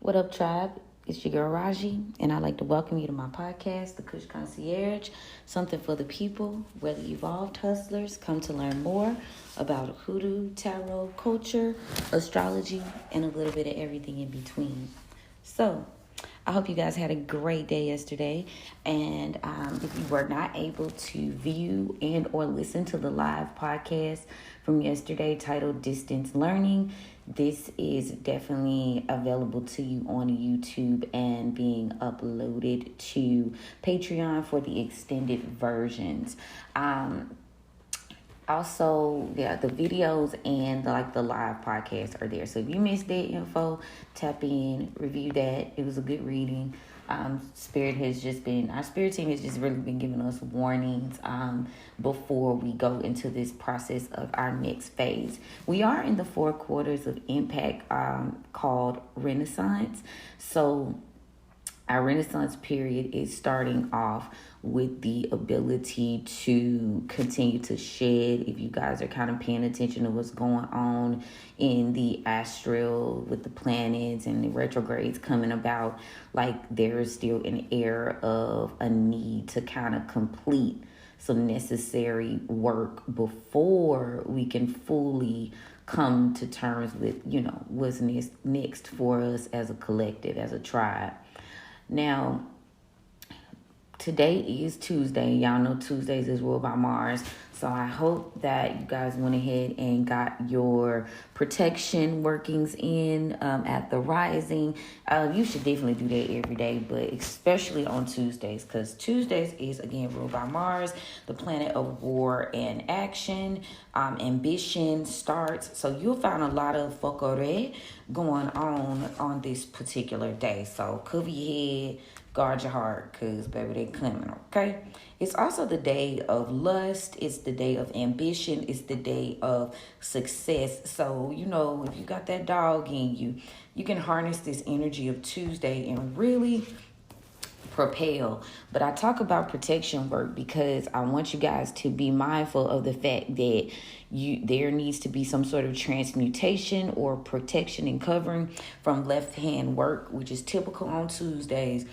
What up, tribe? It's your girl Raji, and I'd like to welcome you to my podcast, The Kush Concierge, something for the people, where the evolved hustlers come to learn more about hoodoo, tarot, culture, astrology, and a little bit of everything in between. So, I hope you guys had a great day yesterday, and if you were not able to view and or listen to the live podcast from yesterday titled Distance Learning, this is definitely available to you on YouTube and being uploaded to Patreon for the extended versions. Also, yeah, the videos and the live podcast are there. So if you missed that info, tap in, review that. It was a good reading. Our spirit team has just really been giving us warnings before we go into this process of our next phase. We are in the 4 quarters of impact called Renaissance. So our Renaissance period is starting off with the ability to continue to shed. If you guys are kind of paying attention to what's going on in the astral with the planets and the retrogrades coming about, like there is still an era of a need to kind of complete some necessary work before we can fully come to terms with, what's next for us as a collective, as a tribe. Now, today is Tuesday. Y'all know Tuesdays is ruled by Mars. So I hope that you guys went ahead and got your protection workings in at the rising. You should definitely do that every day, but especially on Tuesdays, because Tuesdays is, again, ruled by Mars, the planet of war and action. Ambition starts. So you'll find a lot of fokore going on this particular day. So cover your head, guard your heart, because, baby, they coming, okay? It's also the day of lust. It's the day of ambition. It's the day of success. So, if you got that dog in you, you can harness this energy of Tuesday and really propel. But I talk about protection work because I want you guys to be mindful of the fact that there needs to be some sort of transmutation or protection and covering from left hand work, which is typical on Tuesdays.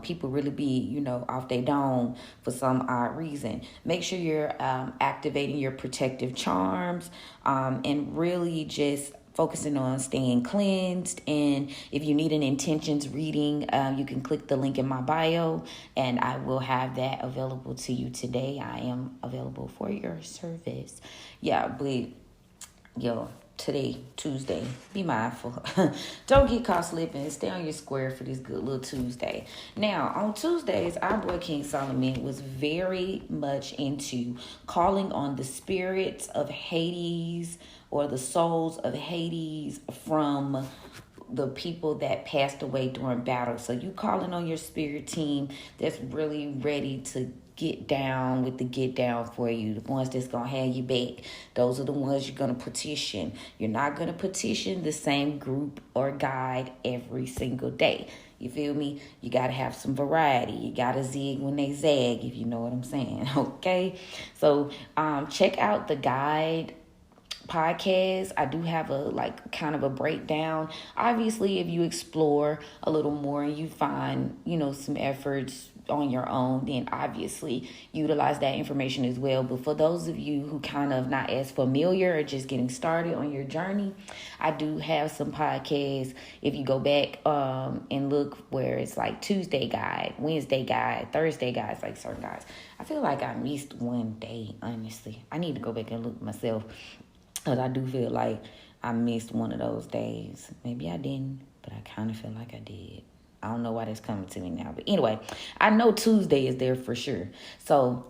People really be, off their dome for some odd reason. Make sure you're activating your protective charms and really just focusing on staying cleansed. And if you need an intentions reading, you can click the link in my bio and I will have that available to you today. I am available for your service. Yeah, but today, Tuesday, be mindful. Don't get caught slipping. Stay on your square for this good little Tuesday. Now, on Tuesdays, our boy King Solomon was very much into calling on the spirits of Hades or the souls of Hades from the people that passed away during battle. So you calling on your spirit team that's really ready to get down with the get down for you, the ones that's gonna have you back. Those are the ones you're gonna petition. You're not gonna petition the same group or guide every single day. You feel me? You gotta have some variety. You gotta zig when they zag, if you know what I'm saying. Okay, so check out the guide podcast. I do have a kind of a breakdown. Obviously, if you explore a little more and you find some efforts on your own, then obviously utilize that information as well. But for those of you who kind of not as familiar or just getting started on your journey, I do have some podcasts. If you go back and look where it's like Tuesday guide, Wednesday guide, Thursday guides, like certain guides. I feel like I missed one day, honestly. I need to go back and look myself, because I do feel like I missed one of those days. Maybe I didn't, but I kind of feel like I did. I don't know why that's coming to me now. But anyway, I know Tuesday is there for sure. So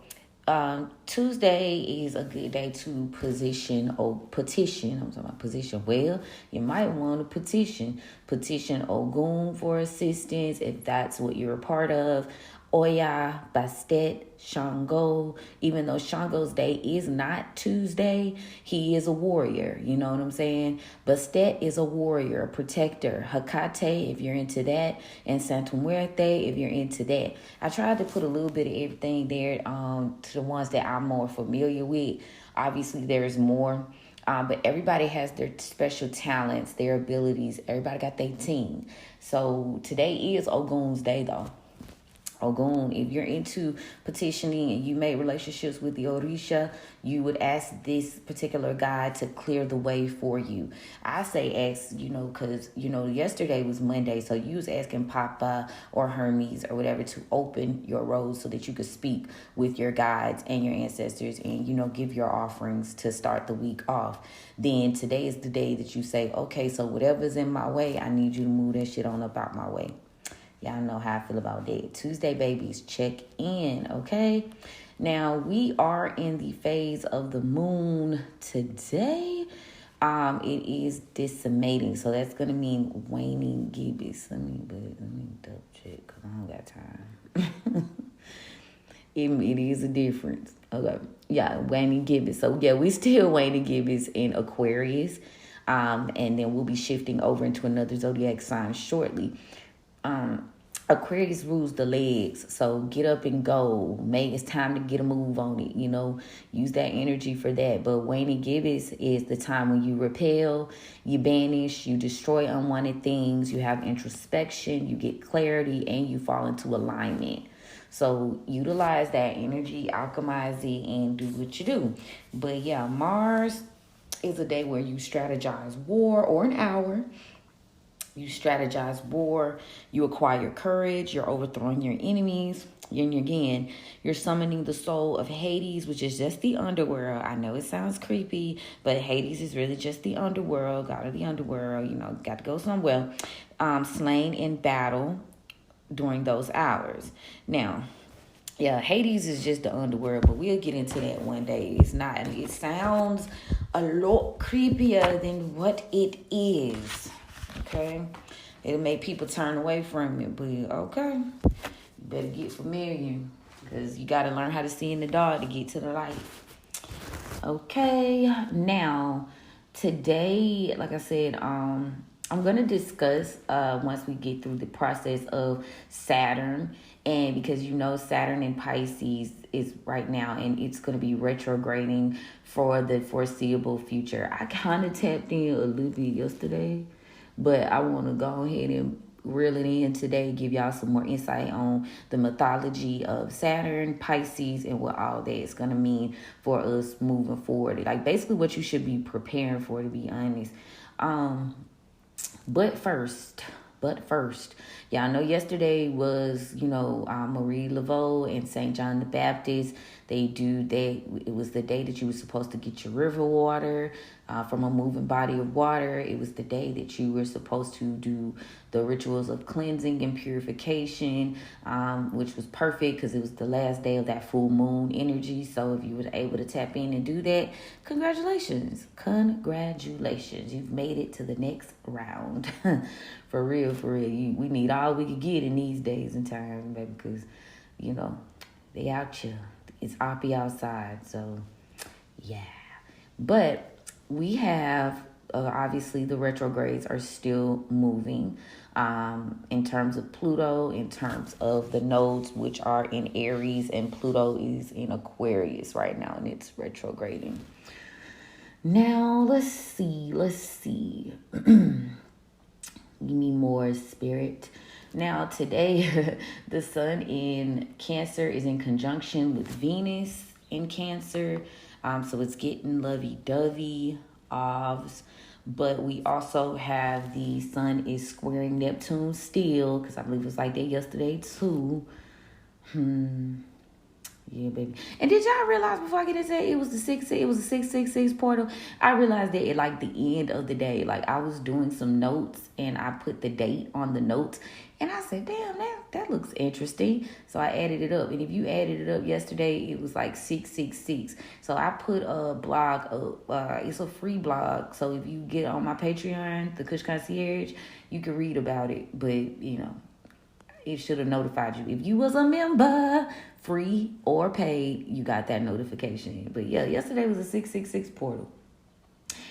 Tuesday is a good day to petition. I'm talking about position. Well, you might want to petition Ogun for assistance if that's what you're a part of. Oya, Bastet, Shango. Even though Shango's day is not Tuesday, he is a warrior. You know what I'm saying? Bastet is a warrior, a protector. Hakate, if you're into that. And Santa Muerte, if you're into that. I tried to put a little bit of everything there to the ones that I'm more familiar with. Obviously, there's more. But everybody has their special talents, their abilities. Everybody got their team. So today is Ogun's day, though. Ogun, if you're into petitioning and you made relationships with the Orisha, you would ask this particular guy to clear the way for you. I say ask, because, yesterday was Monday, so you was asking Papa or Hermes or whatever to open your roads so that you could speak with your guides and your ancestors and, give your offerings to start the week off. Then today is the day that you say, okay, so whatever's in my way, I need you to move that shit on up out my way. Y'all know how I feel about that. Tuesday, babies, check in, okay? Now, we are in the phase of the moon today. It is decimating, so that's going to mean waning gibbous. Let me double check because I don't got time. It is a difference. Okay, yeah, waning gibbous. So, yeah, we still waning gibbous in Aquarius, and then we'll be shifting over into another zodiac sign shortly. Aquarius rules the legs, so get up and go. It's time to get a move on it, use that energy for that. But waning gibbous is the time when you repel, you banish, you destroy unwanted things, you have introspection, you get clarity, and you fall into alignment. So utilize that energy, alchemize it, and do what you do. But yeah, Mars is a day where you strategize war, or an hour. You strategize war, you acquire courage, you're overthrowing your enemies, you're summoning the soul of Hades, which is just the underworld. I know it sounds creepy, but Hades is really just the underworld, god of the underworld, got to go somewhere. Slain in battle during those hours. Now, yeah, Hades is just the underworld, but we'll get into that one day. It sounds a lot creepier than what it is. Okay, it'll make people turn away from it, but okay, you better get familiar because you got to learn how to see in the dark to get to the light. Okay, now today, like I said, I'm gonna discuss once we get through the process of Saturn, and because Saturn in Pisces is right now, and it's gonna be retrograding for the foreseeable future. I kind of tapped in a little bit yesterday, but I want to go ahead and reel it in today, give y'all some more insight on the mythology of Saturn, Pisces, and what all that is going to mean for us moving forward. Like basically what you should be preparing for, to be honest. But first, y'all know yesterday was, Marie Laveau and St. John the Baptist. It was the day that you were supposed to get your river water from a moving body of water. It was the day that you were supposed to do the rituals of cleansing and purification, which was perfect because it was the last day of that full moon energy. So if you were able to tap in and do that, congratulations. You've made it to the next round. For real. We need all we can get in these days and times, baby, because, they out here. It's oppie outside, so yeah. But we have, obviously, the retrogrades are still moving in terms of Pluto, in terms of the nodes, which are in Aries, and Pluto is in Aquarius right now, and it's retrograding. Now, let's see. Give me more, spirit. Now, today, the sun in Cancer is in conjunction with Venus in Cancer. So it's getting lovey-dovey, ovs. But we also have the sun is squaring Neptune still, because I believe it was like that yesterday, too. Yeah, baby. And did y'all realize before I get into it was the 666 portal? I realized that at like the end of the day, like I was doing some notes and I put the date on the notes and I said, damn, that looks interesting. So I added it up. And if you added it up yesterday, it was like 666. So I put a blog up. It's a free blog. So if you get on my Patreon, the Kush Concierge, you can read about it. But, it should have notified you. If you was a member, free or paid, you got that notification. But yeah, yesterday was a 666 portal.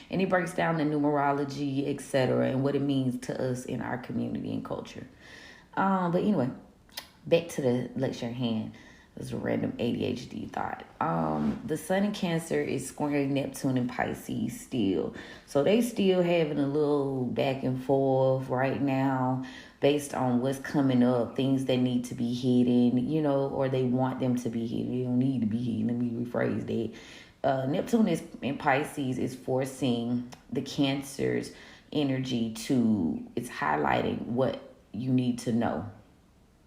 And it breaks down the numerology, etc., and what it means to us in our community and culture. But anyway, back to the lecture hand. It's a random ADHD thought. The Sun in Cancer is squaring Neptune and Pisces still. So they still having a little back and forth right now based on what's coming up, things that need to be hidden, or they want them to be hidden. They don't need to be hidden. Let me rephrase that. Neptune is in Pisces is forcing the Cancer's energy it's highlighting what you need to know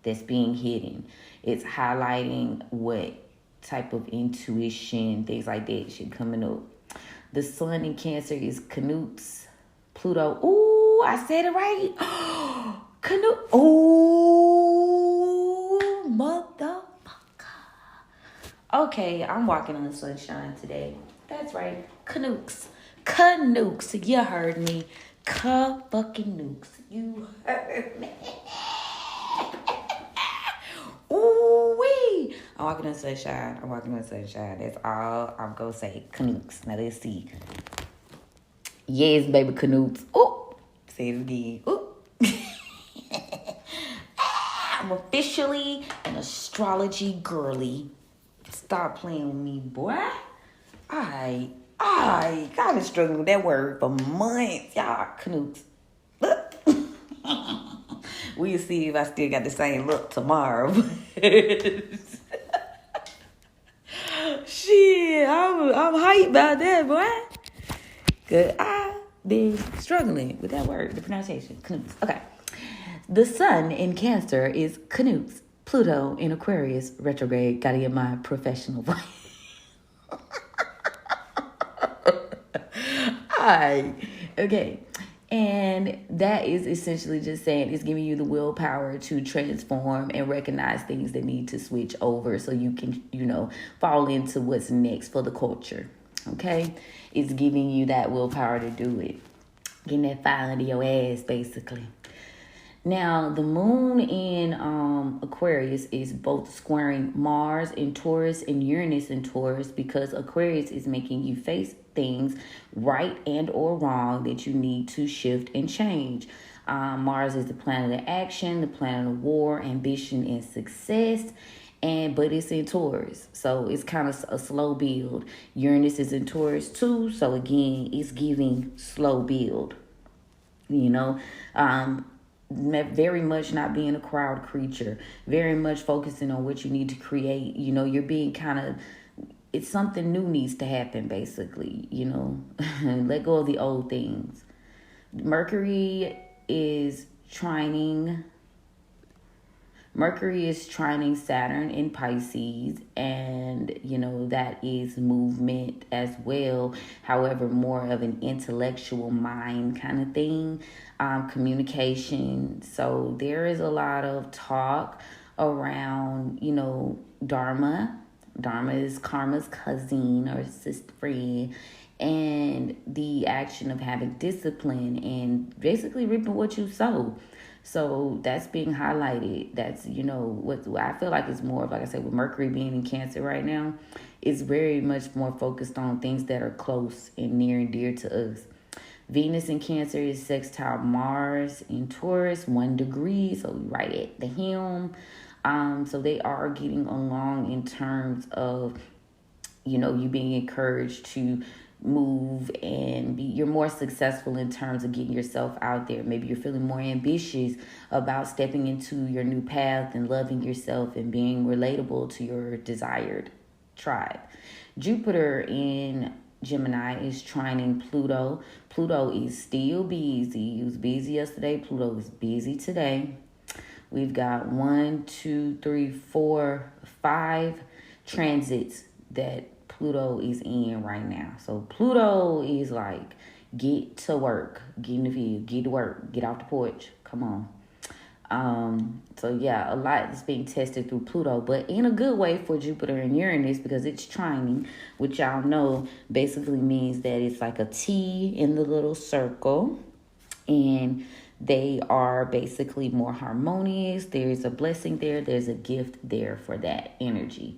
that's being hidden. It's highlighting what type of intuition, things like that shit coming up. The Sun in Cancer is Canute's Pluto. Ooh, I said it right. Canute. Ooh, motherfucker. Okay, I'm walking on the sunshine today. That's right. Canukes. You heard me. Fucking nukes. You heard me. Ooh-wee. I'm walking on sunshine. That's all I'm going to say. Canutes. Now, let's see. Yes, baby, canutes. Ooh. Say it again. Ooh. I'm officially an astrology girly. Stop playing with me, boy. I've been struggling with that word for months. Y'all, canutes. We'll see if I still got the same look tomorrow. Shit, I'm hyped about that, boy. Cause I've been struggling with that word, the pronunciation. Canutes. Okay. The Sun in Cancer is Canutes. Pluto in Aquarius retrograde. Gotta get my professional voice. Alright. Okay. And that is essentially just saying it's giving you the willpower to transform and recognize things that need to switch over so you can, fall into what's next for the culture. Okay? It's giving you that willpower to do it. Getting that fire into your ass, basically. Now, the moon in Aquarius is both squaring Mars in Taurus and Uranus in Taurus because Aquarius is making you face things right and or wrong that you need to shift and change. Mars is the planet of action, the planet of war, ambition, and success. But it's in Taurus, so it's kind of a slow build. Uranus is in Taurus too, so again, it's giving slow build. Very much not being a crowd creature, very much focusing on what you need to create. You're being it's something new needs to happen, basically. Let go of the old things. Mercury is trining Saturn in Pisces, and that is movement as well. However, more of an intellectual mind kind of thing, communication. So there is a lot of talk around, Dharma. Dharma is karma's cousin or sister friend, and the action of having discipline and basically reaping what you sow. So that's being highlighted. That's, what I feel like is more of, like I said, with Mercury being in Cancer right now, it's very much more focused on things that are close and near and dear to us. Venus in Cancer is sextile Mars in Taurus, 1 degree, so right at the helm. So they are getting along in terms of, you being encouraged to move and you're more successful in terms of getting yourself out there. Maybe you're feeling more ambitious about stepping into your new path and loving yourself and being relatable to your desired tribe. Jupiter in Gemini is trining Pluto. Pluto is still busy. He was busy yesterday. Pluto is busy today. We've got 1, 2, 3, 4, 5 transits that Pluto is in right now. So Pluto is like, get to work, get in the field, get to work, get off the porch. Come on. So yeah, a lot is being tested through Pluto, but in a good way for Jupiter and Uranus because it's trining, which y'all know basically means that it's like a T in the little circle, and they are basically more harmonious. There's a blessing there. There's a gift there for that energy.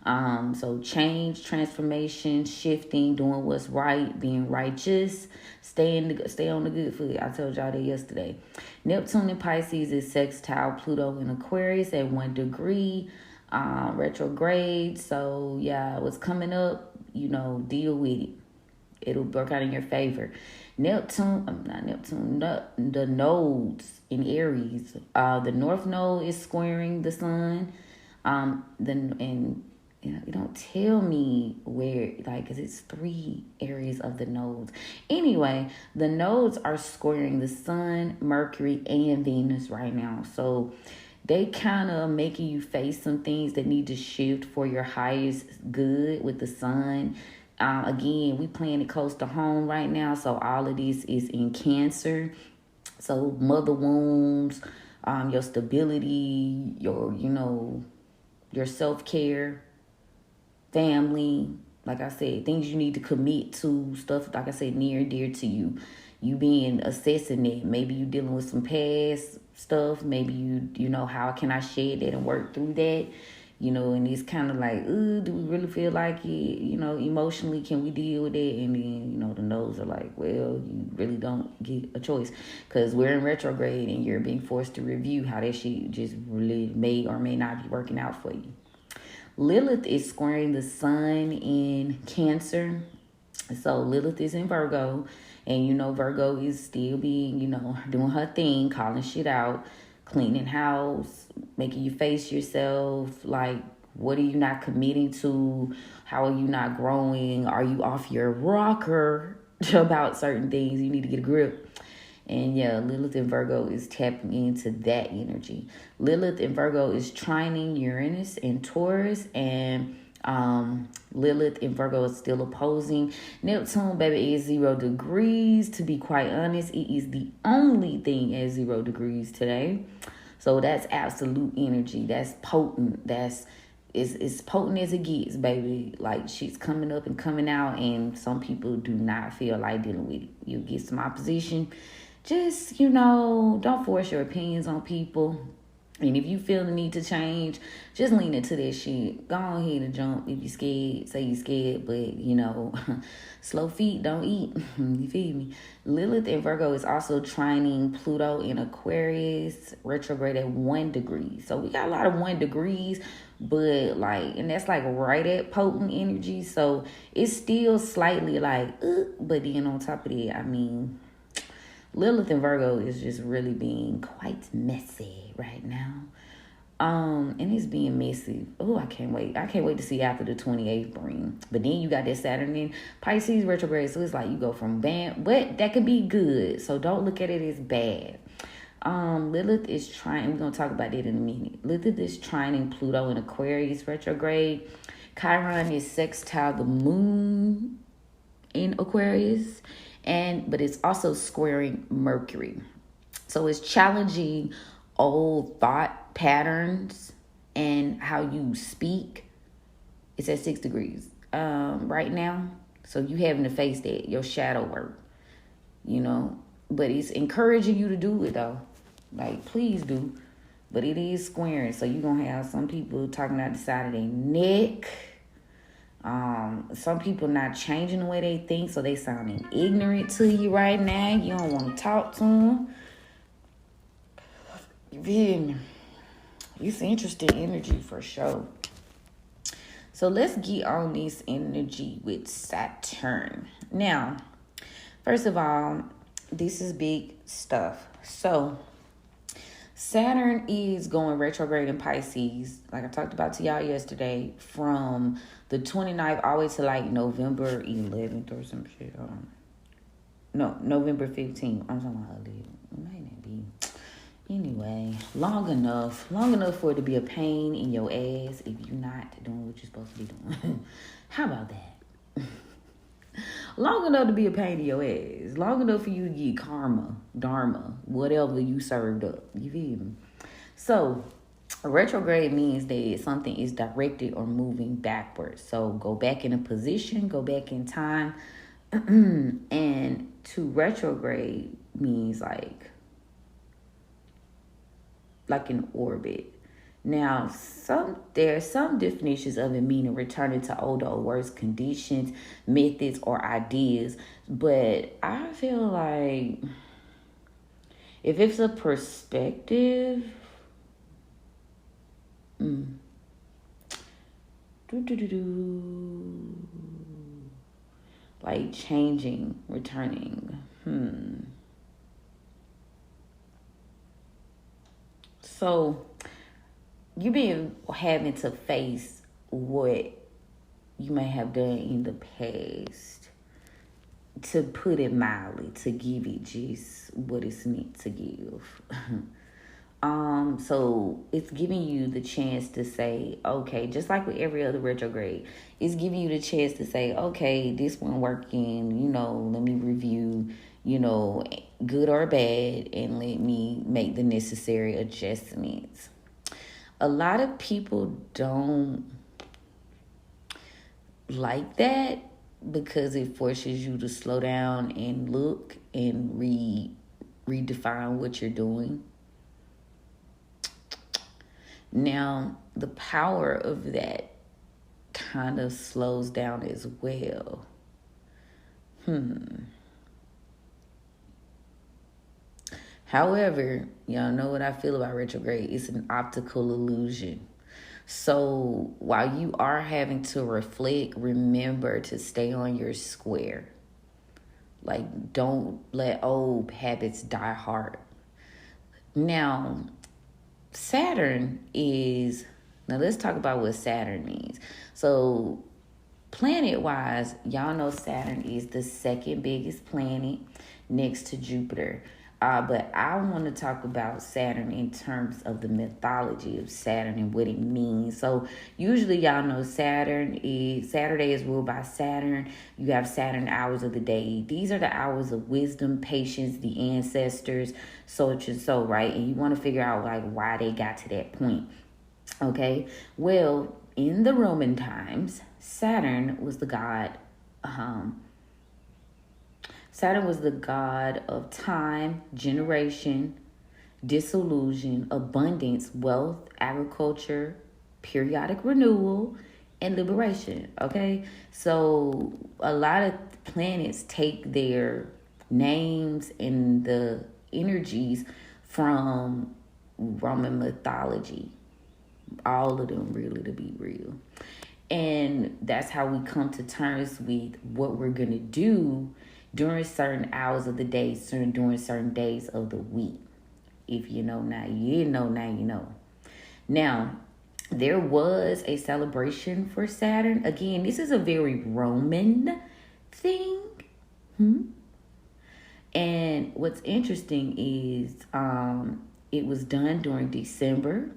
So change, transformation, shifting, doing what's right, being righteous, stay on the good foot. I told y'all that yesterday. Neptune in Pisces is sextile Pluto in Aquarius at 1 degree. retrograde. So yeah, what's coming up, deal with it. It'll work out in your favor. The nodes in Aries. The North Node is squaring the Sun. You don't tell me where, because it's 3 areas of the nodes. Anyway, the nodes are squaring the Sun, Mercury, and Venus right now. So they kind of making you face some things that need to shift for your highest good with the Sun. Again, we playing it close to home right now. So all of this is in Cancer. So mother wounds, your stability, your self-care, family, like I said, things you need to commit to, stuff, like I said, near and dear to you. You being assessing it. Maybe you dealing with some past stuff. Maybe how can I shed that and work through that? And it's kind of like, do we really feel like it? Emotionally, can we deal with it? And then, the nodes are like, well, you really don't get a choice because we're in retrograde and you're being forced to review how that shit just really may or may not be working out for you. Lilith is squaring the Sun in Cancer. So Lilith is in Virgo. And, Virgo is still being, doing her thing, calling shit out, cleaning house, making you face yourself. Like, what are you not committing to? How are you not growing? Are you off your rocker about certain things? You need to get a grip. And yeah, Lilith in Virgo is tapping into that energy. Lilith in Virgo is trining Uranus and Taurus, and Lilith in Virgo is still opposing Neptune. Baby, is 0 degrees. To be quite honest, it is the only thing at 0 degrees today. So that's absolute energy. That's potent. That's as potent as it gets, baby. Like, she's coming up and coming out, and some people do not feel like dealing with it. You get some opposition. Just, don't force your opinions on people. And if you feel the need to change, just lean into that shit. Go ahead and jump if you're scared. Say you're scared, but, slow feet don't eat. You feel me? Lilith in Virgo is also trining Pluto in Aquarius, retrograde at 1 degree. So we got a lot of 1 degrees, but, and that's, right at potent energy. So it's still slightly, but then on top of that, Lilith in Virgo is just really being quite messy right now. And it's being messy. Oh, I can't wait. I can't wait to see after the 28th bring. But then you got that Saturn in Pisces retrograde. So it's like you go from bad, but that could be good. So don't look at it as bad. Lilith is trying, we're going to talk about that in a minute. Lilith is trining Pluto in Aquarius retrograde. Chiron is sextile the moon in Aquarius. But it's also squaring Mercury. So it's challenging old thought patterns and how you speak. It's at 6 degrees right now. So you having to face that, your shadow work, But it's encouraging you to do it, though. Please do. But it is squaring. So you're going to have some people talking out the side of their neck. Some people not changing the way they think, so they sounding ignorant to you right now. You don't want to talk to them. You feel me? It's interesting energy for sure. So let's get on this energy with Saturn. Now, first of all, this is big stuff. So Saturn is going retrograde in Pisces, like I talked about to y'all yesterday, from the 29th all the way to November 11th or some shit. Hold on. No, November 15th. I'm talking about it might not be. Anyway, long enough for it to be a pain in your ass if you're not doing what you're supposed to be doing. How about that? Long enough to be a pain in your ass. Long enough for you to get karma, dharma, whatever you served up. You feel me? So, a retrograde means that something is directed or moving backwards. So, go back in a position, go back in time. And to retrograde means like in orbit. Now, there are some definitions of it meaning returning to older or worse conditions, methods, or ideas. But I feel like if it's a perspective, Like changing, returning. So you've been having to face what you may have done in the past, to put it mildly, to give it just what it's meant to give. So it's giving you the chance to say, okay, just like with every other retrograde, it's giving you the chance to say, okay, this one working, let me review, good or bad, and let me make the necessary adjustments. A lot of people don't like that because it forces you to slow down and look and redefine what you're doing. Now, the power of that kind of slows down as well. However, y'all know what I feel about retrograde. It's an optical illusion. So while you are having to reflect, remember to stay on your square. Like, don't let old habits die hard. Now, now let's talk about what Saturn means. So planet-wise, y'all know Saturn is the second biggest planet next to Jupiter. But I want to talk about Saturn in terms of the mythology of Saturn and what it means. So usually y'all know Saturday is ruled by Saturn. You have Saturn hours of the day. These are the hours of wisdom, patience, the ancestors, such and so, right? And you want to figure out like why they got to that point. Okay. Well, in the Roman times, Saturn was the god of time, generation, disillusion, abundance, wealth, agriculture, periodic renewal, and liberation. Okay? So a lot of planets take their names and the energies from Roman mythology. All of them, really, to be real. And that's how we come to terms with what we're going to do during certain hours of the day, during certain days of the week. If you know now, you didn't know, now you know. Now, there was a celebration for Saturn. Again, this is a very Roman thing. And what's interesting is it was done during December.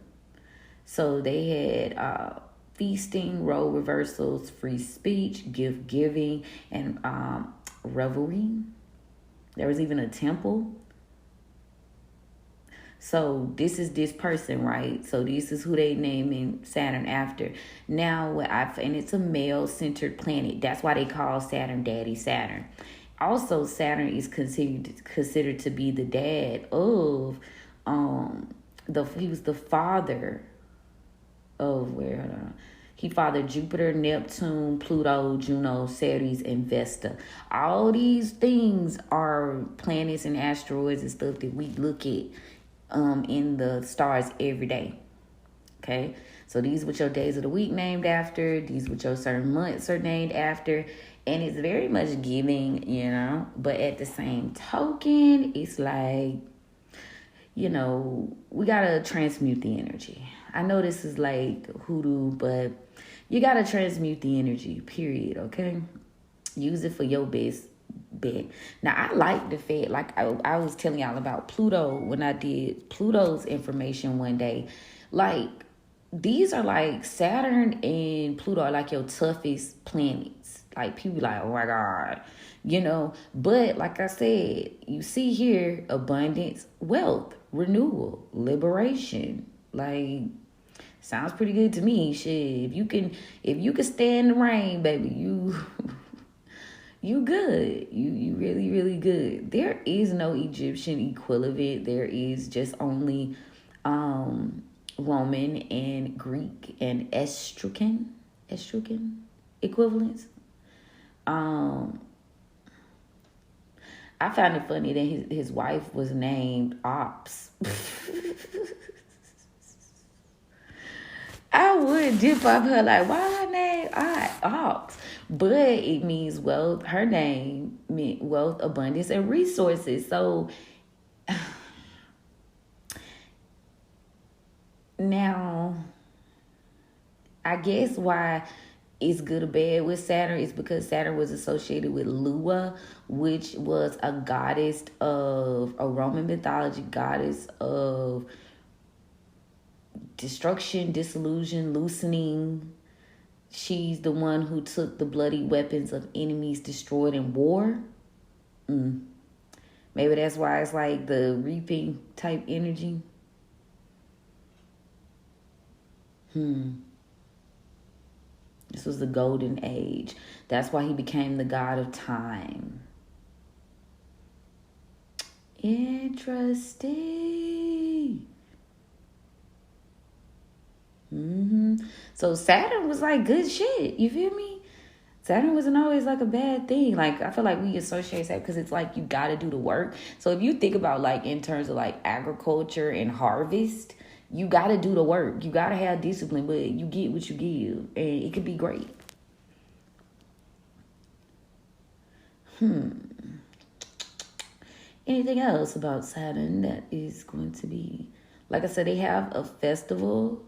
So they had feasting, role reversals, free speech, gift giving, and revelry. There was even a temple. So this is this person, right? So this is who they naming Saturn after. Now, and it's a male-centered planet. That's why they call Saturn Daddy Saturn. Also, Saturn is considered to be the dad of he was the father of he fathered Jupiter, Neptune, Pluto, Juno, Ceres, and Vesta. All these things are planets and asteroids and stuff that we look at in the stars every day. Okay? So these what your days of the week named after. These what your certain months are named after. And it's very much giving, But at the same token, it's like, we got to transmute the energy. I know this is like hoodoo, but you got to transmute the energy, period, okay? Use it for your best bet. Now, I like the fact, like I was telling y'all about Pluto when I did Pluto's information one day. Like, these are like Saturn and Pluto are like your toughest planets. Like, people like, oh my God, But like I said, you see here, abundance, wealth, renewal, liberation. Like, sounds pretty good to me. Shit, if you can stand the rain, baby, you good. You really, really good. There is no Egyptian equivalent. There is just only Roman and Greek and Etruscan equivalents. I found it funny that his wife was named Ops. I would dip up her like, why her name ox. But it means wealth. Her name meant wealth, abundance, and resources. So now, I guess why it's good or bad with Saturn is because Saturn was associated with Lua, which was a goddess of a Roman mythology, goddess of destruction, disillusion, loosening. She's the one who took the bloody weapons of enemies destroyed in war. Maybe that's why it's like the reaping type energy. This was the golden age. That's why he became the god of time. Interesting. So Saturn was like good shit. You feel me? Saturn wasn't always like a bad thing. Like, I feel like we associate that because it's like you got to do the work. So if you think about like in terms of like agriculture and harvest, you got to do the work. You got to have discipline, but you get what you give. And it could be great. Anything else about Saturn that is going to be... Like I said, they have a festival.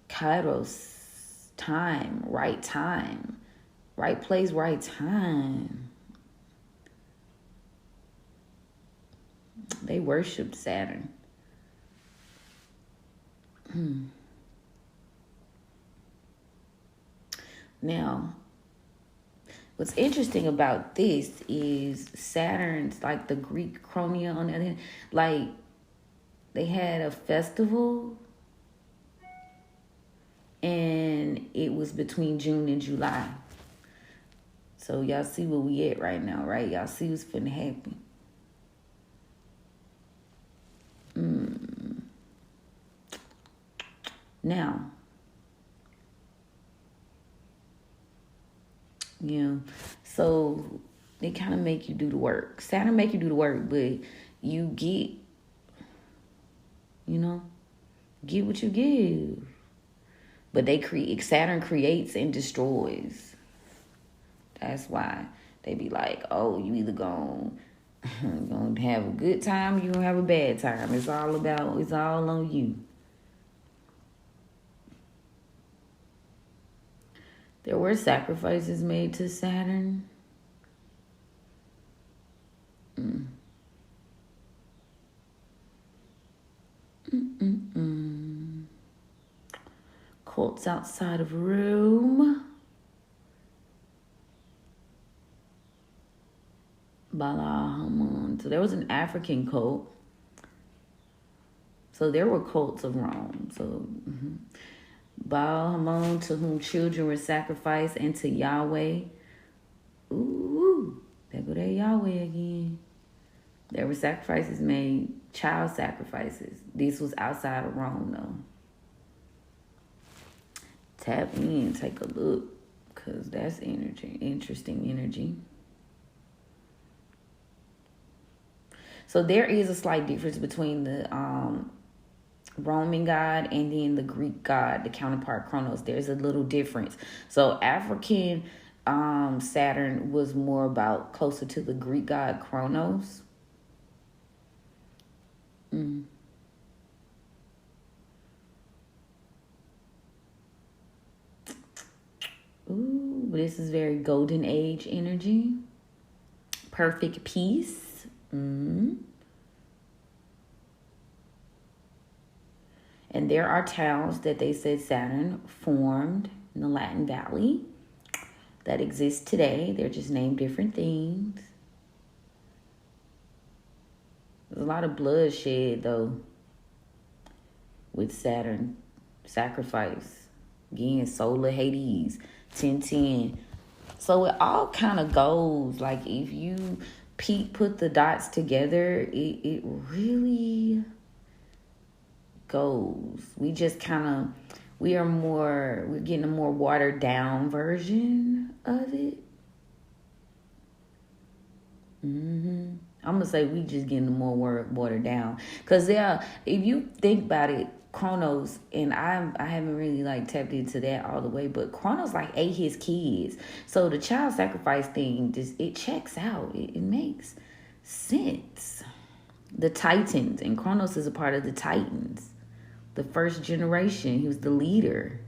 Kairos. Time. Right place, right time. They worship Saturn. Now, what's interesting about this is Saturn's like the Greek chronia on the other hand. Like, they had a festival and it was between June and July. So y'all see where we at right now, right? Y'all see what's finna happen. Now, so they kind of make you do the work. Saturn make you do the work, but you get what you give. But Saturn creates and destroys. That's why they be like, oh, you either gonna have a good time, you gonna have a bad time. It's all on you. There were sacrifices made to Saturn. Cults outside of Rome. Balahamun. So there was an African cult. So there were cults of Rome. So Baal-Hamon, to whom children were sacrificed, and to Yahweh. Ooh, there go that Yahweh again. There were sacrifices made, child sacrifices. This was outside of Rome, though. Tap in, take a look, because that's interesting energy. So there is a slight difference between the Roman god and then the Greek god, the counterpart Kronos. There's a little difference. So African Saturn was more about closer to the Greek god Kronos. Ooh, this is very golden age energy. Perfect peace. And there are towns that they said Saturn formed in the Latin Valley that exist today. They're just named different things. There's a lot of bloodshed, though, with Saturn. Sacrifice. Again, solar Hades. 1010. So it all kind of goes. Like, if you put the dots together, it really goes. We just kind of, we're getting a more watered down version of it. I'm gonna say we just getting more watered down. Cause if you think about it, Chronos, and I haven't really like tapped into that all the way, but Chronos like ate his kids. So the child sacrifice thing it checks out. It makes sense. The Titans, and Chronos is a part of the Titans. The first generation. He was the leader.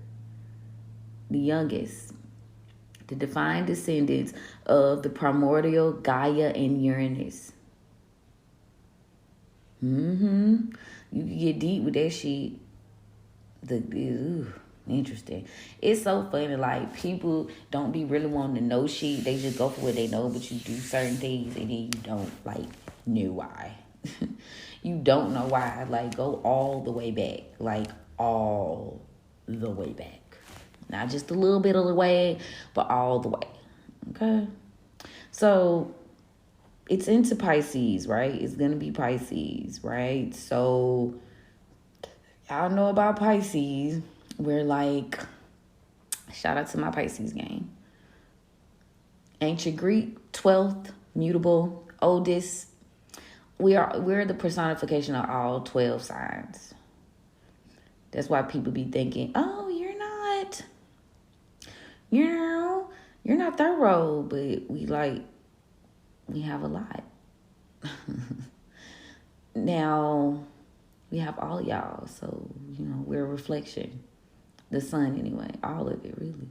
The youngest. The divine descendants of the primordial Gaia and Uranus. You can get deep with that shit. Interesting. It's so funny. Like, people don't be really wanting to know shit. They just go for what they know, but you do certain things and then you don't like know why. You don't know why. Like, go all the way back. Like, all the way back. Not just a little bit of the way, but all the way. Okay? So it's into Pisces, right? It's going to be Pisces, right? So y'all know about Pisces. We're like, shout out to my Pisces gang. Ancient Greek, 12th, mutable, oldest. We're the personification of all 12 signs. That's why people be thinking, oh, you're not thorough, but we have a lot. Now, we have all y'all, so, we're a reflection. The sun, anyway. All of it, really.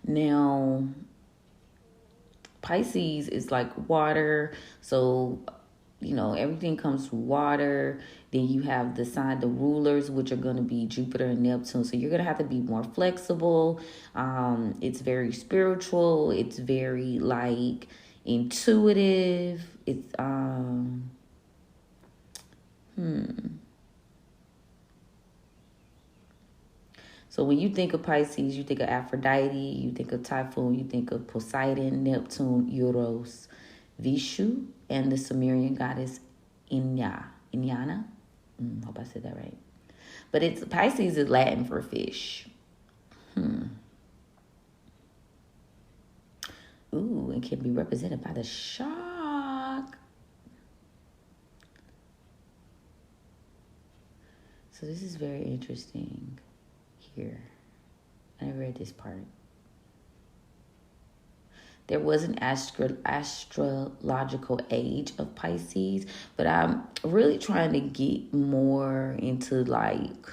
Now, Pisces is like water, so, everything comes from water. Then you have the rulers, which are going to be Jupiter and Neptune. So you're going to have to be more flexible. It's very spiritual. It's very, like, intuitive. It's, So when you think of Pisces, you think of Aphrodite, you think of Typhoon, you think of Poseidon, Neptune, Eros, Vishu, and the Sumerian goddess Inyana. Hope I said that right. But Pisces is Latin for fish. Ooh, it can be represented by the shark. So this is very interesting here. I read this part. There was an astrological age of Pisces, but I'm really trying to get more into like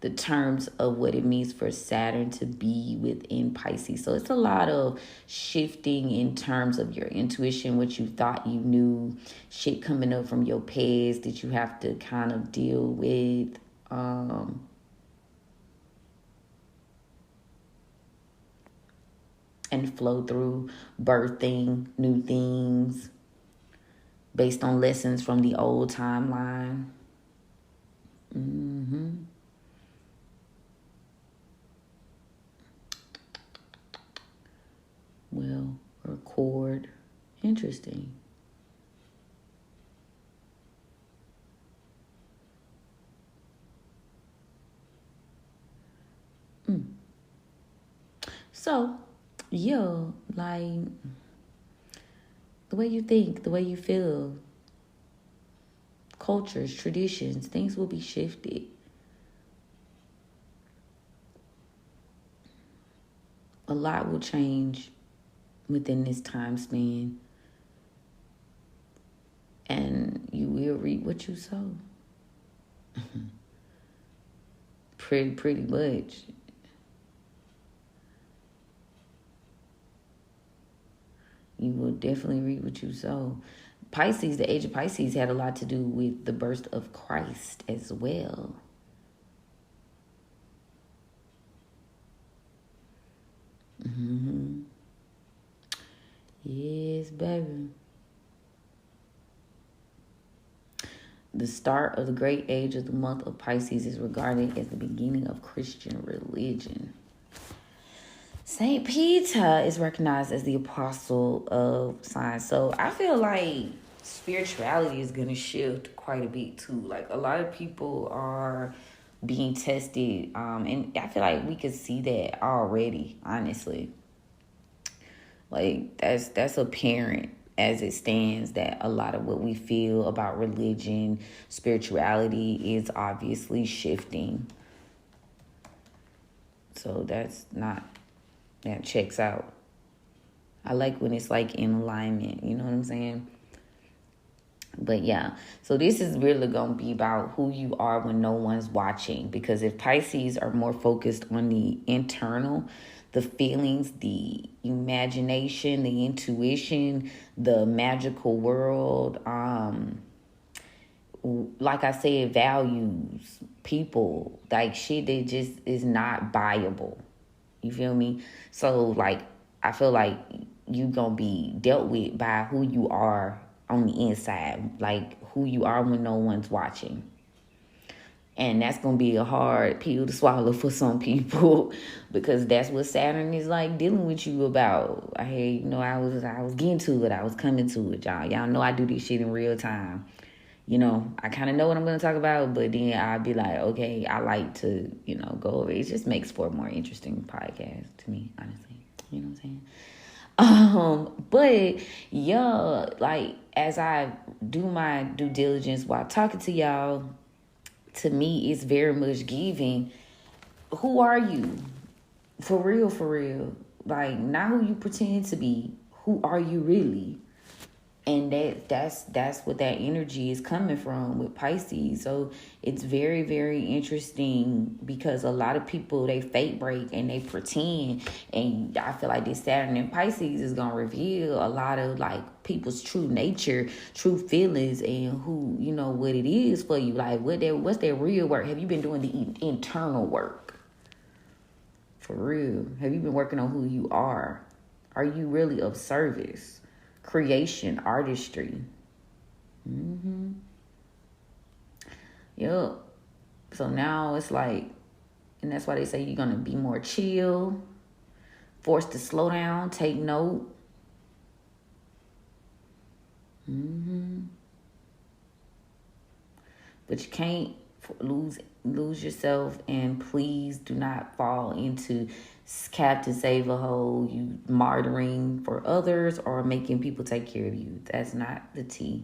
the terms of what it means for Saturn to be within Pisces. So it's a lot of shifting in terms of your intuition, what you thought you knew, shit coming up from your past that you have to kind of deal with. And flow through, birthing new things based on lessons from the old timeline. Well, record. Interesting. So, yeah, like the way you think, the way you feel, cultures, traditions, things will be shifted. A lot will change within this time span. And you will reap what you sow. Pretty much. You will definitely reap what you sow. Pisces, the age of Pisces, had a lot to do with the birth of Christ as well. Yes, baby. The start of the great age of the month of Pisces is regarded as the beginning of Christian religion. Saint Peter is recognized as the apostle of science. So I feel like spirituality is going to shift quite a bit too. Like, a lot of people are being tested. And I feel like we could see that already, honestly. Like, that's apparent as it stands, that a lot of what we feel about religion, spirituality is obviously shifting. So that checks out. I like when it's like in alignment, you know what I'm saying? But yeah, so this is really going to be about who you are when no one's watching. Because if Pisces are more focused on the internal, the feelings, the imagination, the intuition, the magical world, like I said, values, people, like shit that just is not buyable. You feel me? So like, I feel like you gonna be dealt with by who you are on the inside, like who you are when no one's watching. And that's gonna be a hard pill to swallow for some people because that's what Saturn is like dealing with you about. I was getting to it, I was coming to it, y'all. Y'all know I do this shit in real time. I kind of know what I'm going to talk about, but then I'll be like, okay, I like to, go over it. It just makes for a more interesting podcast to me, honestly. You know what I'm saying? But yeah, like as I do my due diligence while talking to y'all, to me, it's very much giving. Who are you? For real, for real. Like, not who you pretend to be. Who are you really? And that's what that energy is coming from with Pisces. So it's very, very interesting because a lot of people, they fake break and they pretend. And I feel like this Saturn in Pisces is going to reveal a lot of like people's true nature, true feelings, and who, what it is for you. Like what's their real work? Have you been doing the internal work? For real. Have you been working on who you are? Are you really of service? Creation, artistry. Yep. So now it's like, and that's why they say you're going to be more chill, forced to slow down, take note. But you can't lose yourself, and please do not fall into Captain Save a Hole, you martyring for others or making people take care of you. That's not the tea.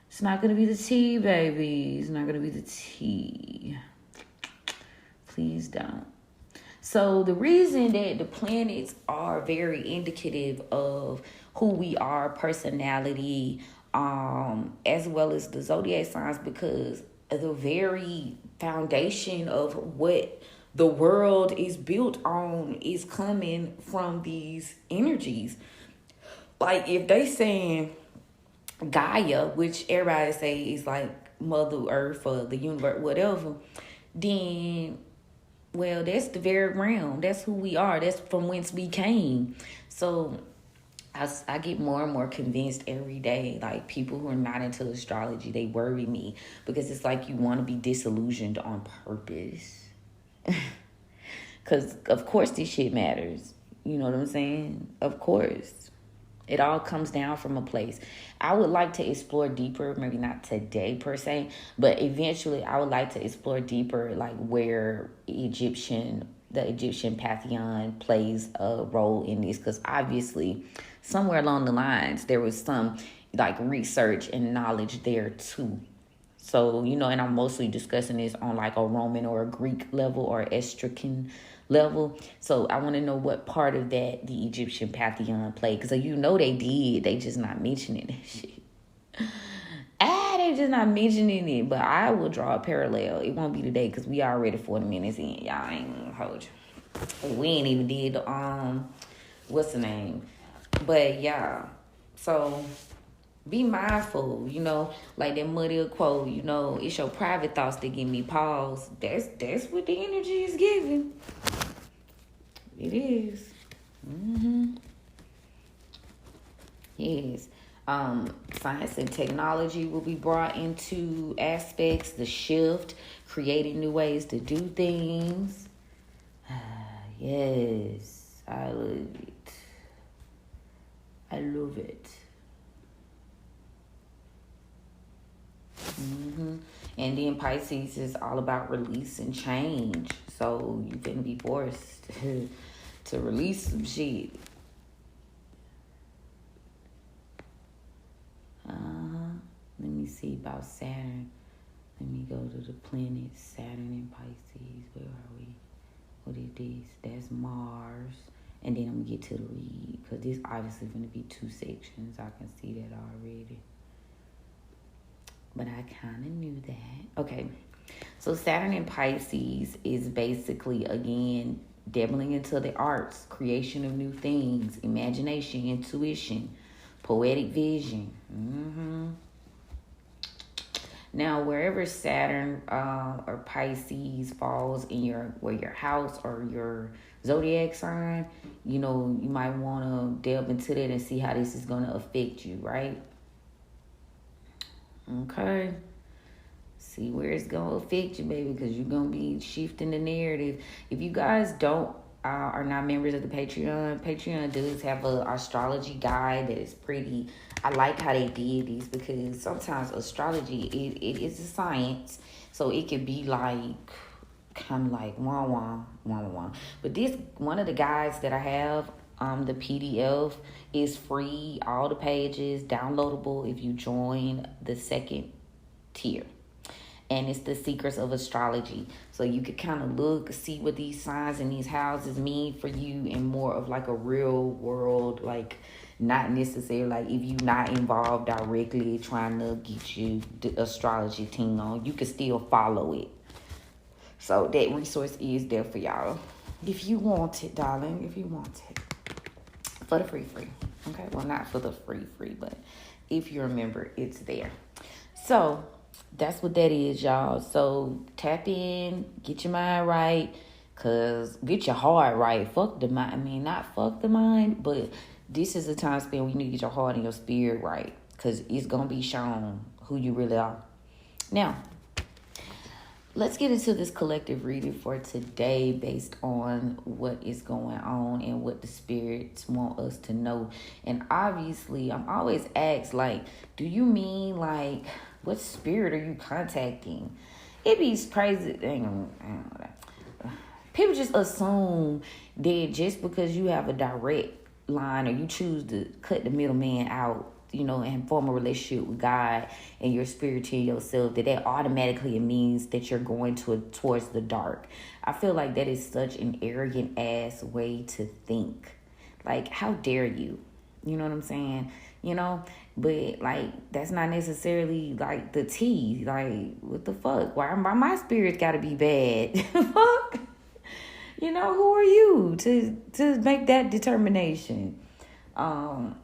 It's not going to be the tea, baby. It's not going to be the tea. Please don't. So the reason that the planets are very indicative of who we are, personality, as well as the zodiac signs, because the very foundation of what the world is built on is coming from these energies. Like if they saying Gaia, which everybody say is like Mother Earth or the universe, whatever, then well, that's the very realm. That's who we are. That's from whence we came. So I get more and more convinced every day. Like people who are not into astrology, they worry me because it's like you want to be disillusioned on purpose. Because, of course, this shit matters. You know what I'm saying? Of course. It all comes down from a place. I would like to explore deeper, maybe not today per se, but eventually I would like to explore deeper, like where the Egyptian pantheon plays a role in this. Because obviously, somewhere along the lines, there was some like research and knowledge there too. So, and I'm mostly discussing this on like a Roman or a Greek level or Etruscan level. So I want to know what part of that the Egyptian pantheon played. Because they did. They just not mentioning that shit. They just not mentioning it. But I will draw a parallel. It won't be today because we already 40 minutes in. Y'all ain't gonna hold you. We ain't even did the, what's the name? But yeah. So be mindful, like that muddy quote, it's your private thoughts that give me pause. That's what the energy is giving. It is. Yes. Science and technology will be brought into aspects, the shift, creating new ways to do things. Yes, I love it. I love it. And then Pisces is all about release and change. So you can be forced to release some shit. see about Saturn. Let me go to the planet Saturn and Pisces. Where are we? What is this? That's Mars. And then I'm going to get to the lead. Because this obviously going to be 2 sections. I can see that already. But I kind of knew that. Okay. So Saturn in Pisces is basically, again, dabbling into the arts, creation of new things, imagination, intuition, poetic vision. Now, wherever Saturn or Pisces falls in your house or your zodiac sign, you might want to delve into that and see how this is going to affect you, right? Okay. See where it's going to affect you, baby, because you're going to be shifting the narrative. If you guys are not members of the Patreon does have an astrology guide that is pretty. I like how they did this because sometimes astrology, it is a science. So it could be like, kind of like wah. But this, one of the guides that I have, the PDF is free. All the pages, downloadable if you join the second tier. And it's the Secrets of Astrology. So you could kind of see what these signs and these houses mean for you in more of like a real world, like not necessarily like if you're not involved directly trying to get you the astrology thing on, you can still follow it. So that resource is there for y'all. If you want it, darling, if you want it. For the free. Okay, well, not for the free, but if you're a member, it's there. So that's what that is, y'all. So tap in, get your mind right, cause get your heart right. Fuck the mind. I mean, not fuck the mind, but this is a time span when you need to get your heart and your spirit right, cause it's gonna be shown who you really are. Now, let's get into this collective reading for today based on what is going on and what the spirits want us to know. And obviously, I'm always asked, like, do you mean, like, what spirit are you contacting? It be crazy. People just assume that just because you have a direct line or you choose to cut the middleman out, and form a relationship with God and your spirit to yourself, that automatically it means that you're going towards the dark. I feel like that is such an arrogant ass way to think. Like, how dare you? You know what I'm saying? But like, that's not necessarily like the tea. Like, what the fuck? Why my spirit's gotta be bad? Fuck. Who are you to make that determination? Or,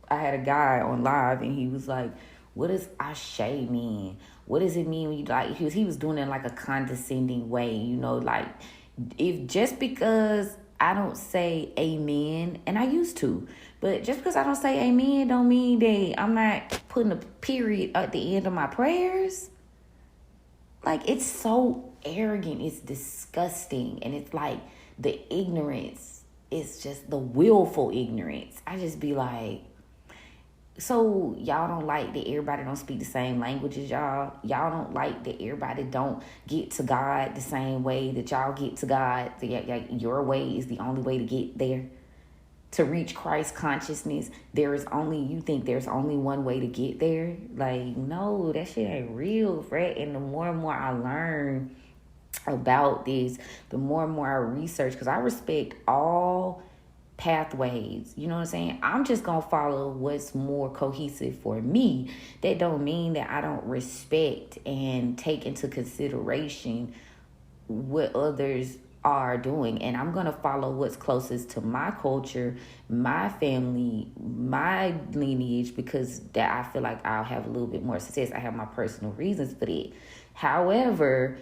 I had a guy on live and he was like, what does ashe mean? What does it mean when you like, he was doing it in like a condescending way, like, if just because I don't say amen, and I used to, but just because I don't say amen don't mean that I'm not putting a period at the end of my prayers. Like, it's so arrogant, it's disgusting, and it's like the ignorance. It's just the willful ignorance. I just be like, so y'all don't like that everybody don't speak the same language as y'all? Y'all don't like that everybody don't get to God the same way that y'all get to God? Your way is the only way to get there. To reach Christ consciousness, you think there's only one way to get there? Like, no, that shit ain't real, Fred. And the more and more I learn about this, the more and more I research, because I respect all pathways, you know what I'm saying? I'm just gonna follow what's more cohesive for me. That don't mean that I don't respect and take into consideration what others are doing, and I'm gonna follow what's closest to my culture, my family, my lineage, because that I feel like I'll have a little bit more success. I have my personal reasons for that. However,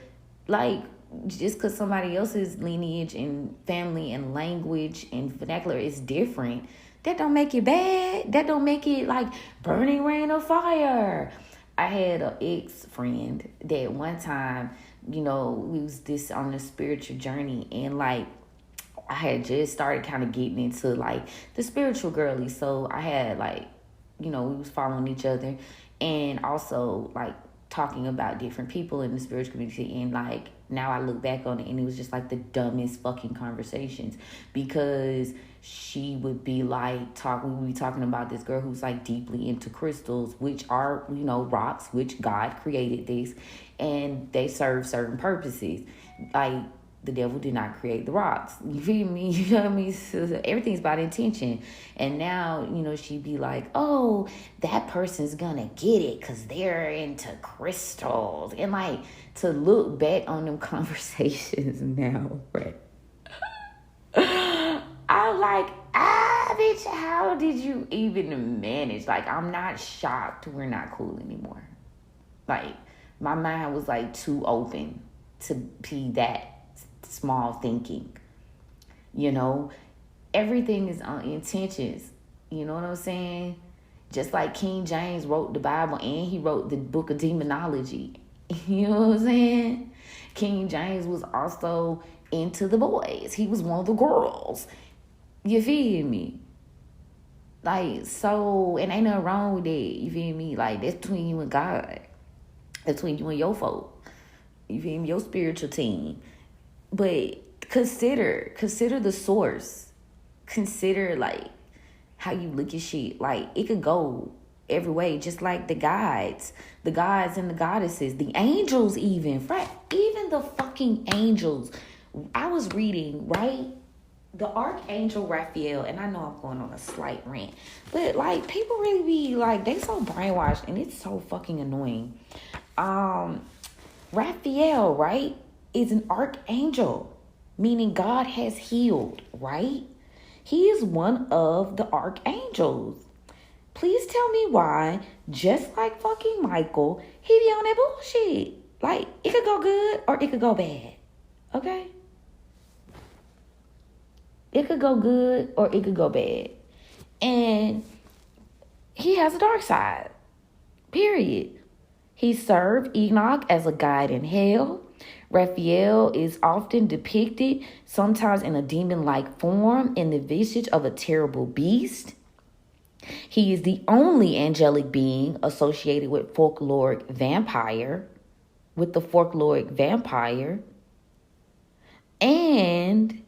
like, just because somebody else's lineage and family and language and vernacular is different, that don't make it bad. That don't make it like burning rain or fire. I had an ex-friend that one time, we was this on a spiritual journey, and like, I had just started kind of getting into like the spiritual girly. So I had like, we was following each other and also like talking about different people in the spiritual community. And like, now I look back on it and it was just like the dumbest fucking conversations, because she would be like we would be talking about this girl who's like deeply into crystals, which are, rocks, which God created this, and they serve certain purposes. Like, the devil did not create the rocks. You feel me? You know what I mean? So everything's about intention. And now, she'd be like, oh, that person's gonna get it because they're into crystals. And like, to look back on them conversations now, right? I'm like, bitch, how did you even manage? Like, I'm not shocked we're not cool anymore. Like, my mind was like too open to be that small thinking. Everything is on intentions. You know what I'm saying? Just like King James wrote the Bible and he wrote the book of demonology. You know what I'm saying? King James was also into the boys. He was one of the girls. You feel me? Like, so, and ain't nothing wrong with that. You feel me? Like, that's between you and God. That's between you and your folk. You feel me? Your spiritual team. But consider the source. Consider, like, how you look at shit. Like, it could go every way, just like the gods and the goddesses, the angels even, right? Even the fucking angels. I was reading, right? The Archangel Raphael, and I know I'm going on a slight rant, but like, people really be like, they so brainwashed, and it's so fucking annoying. Raphael, right, is an archangel, meaning God has healed, right? He is one of the archangels. Please tell me why, just like fucking Michael, he be on that bullshit. Like, it could go good or it could go bad. Okay? It could go good or it could go bad. And he has a dark side. Period. He served Enoch as a guide in hell. Raphael is often depicted, sometimes in a demon-like form, in the visage of a terrible beast. He is the only angelic being associated with the folkloric vampire. And